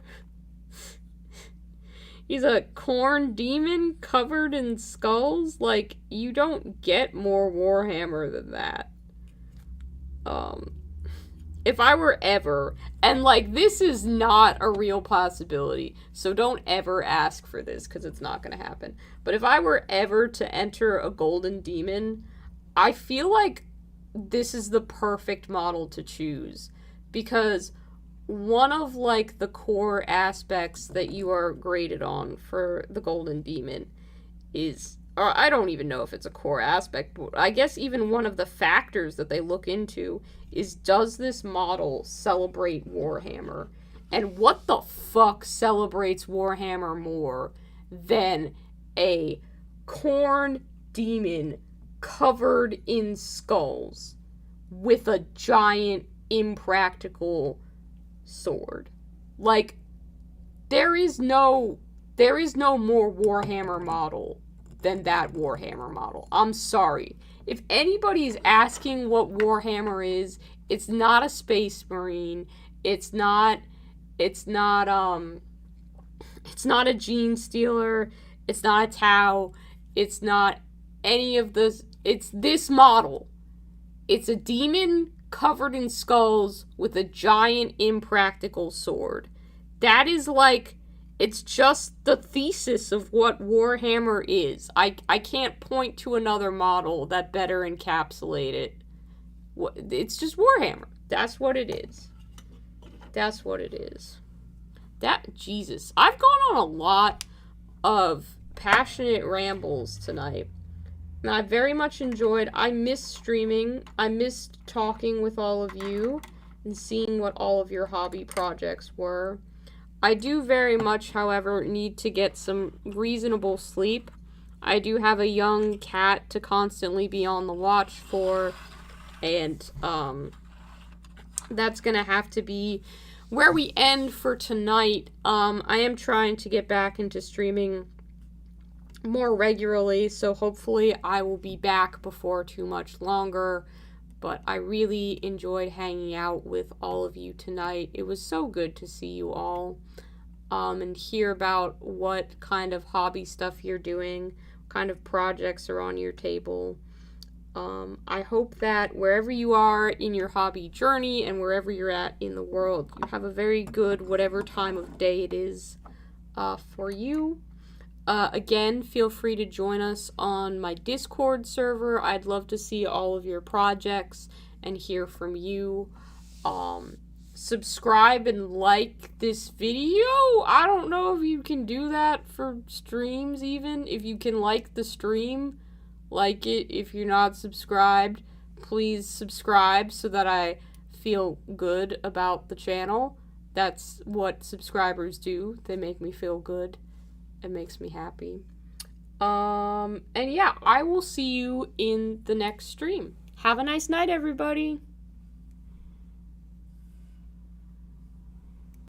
He's a corn demon covered in skulls. Like, you don't get more Warhammer than that. If I were ever, and like, this is not a real possibility, so don't ever ask for this, because it's not going to happen. But if I were ever to enter a golden demon, I feel like this is the perfect model to choose, because one of, like, the core aspects that you are graded on for the golden demon is, or I don't even know if it's a core aspect, but I guess even one of the factors that they look into is, does this model celebrate Warhammer? And what the fuck celebrates Warhammer more than a corn demon covered in skulls with a giant impractical sword? Like, there is no more Warhammer model than that Warhammer model. I'm sorry. If anybody's asking what Warhammer is, it's not a Space Marine. It's not a Gene Stealer. It's not a Tau. It's not any of this. It's this model. It's a demon covered in skulls with a giant impractical sword. That is like, it's just the thesis of what Warhammer is. I can't point to another model that better encapsulate it. It's just Warhammer. That's what it is. That's what it is. Jesus. I've gone on a lot of passionate rambles tonight. And I very much enjoyed. I missed streaming. I missed talking with all of you and seeing what all of your hobby projects were. I do very much, however, need to get some reasonable sleep. I do have a young cat to constantly be on the watch for, and that's gonna have to be where we end for tonight. I am trying to get back into streaming more regularly, so hopefully I will be back before too much longer. But I really enjoyed hanging out with all of you tonight. It was so good to see you all and hear about what kind of hobby stuff you're doing, what kind of projects are on your table. I hope that wherever you are in your hobby journey and wherever you're at in the world, you have a very good whatever time of day it is for you. Again, feel free to join us on my Discord server. I'd love to see all of your projects and hear from you. Subscribe and like this video. I don't know if you can do that for streams even. If you can like the stream, like it. If you're not subscribed, please subscribe so that I feel good about the channel. That's what subscribers do. They make me feel good. It makes me happy. And yeah, I will see you in the next stream. Have a nice night, everybody.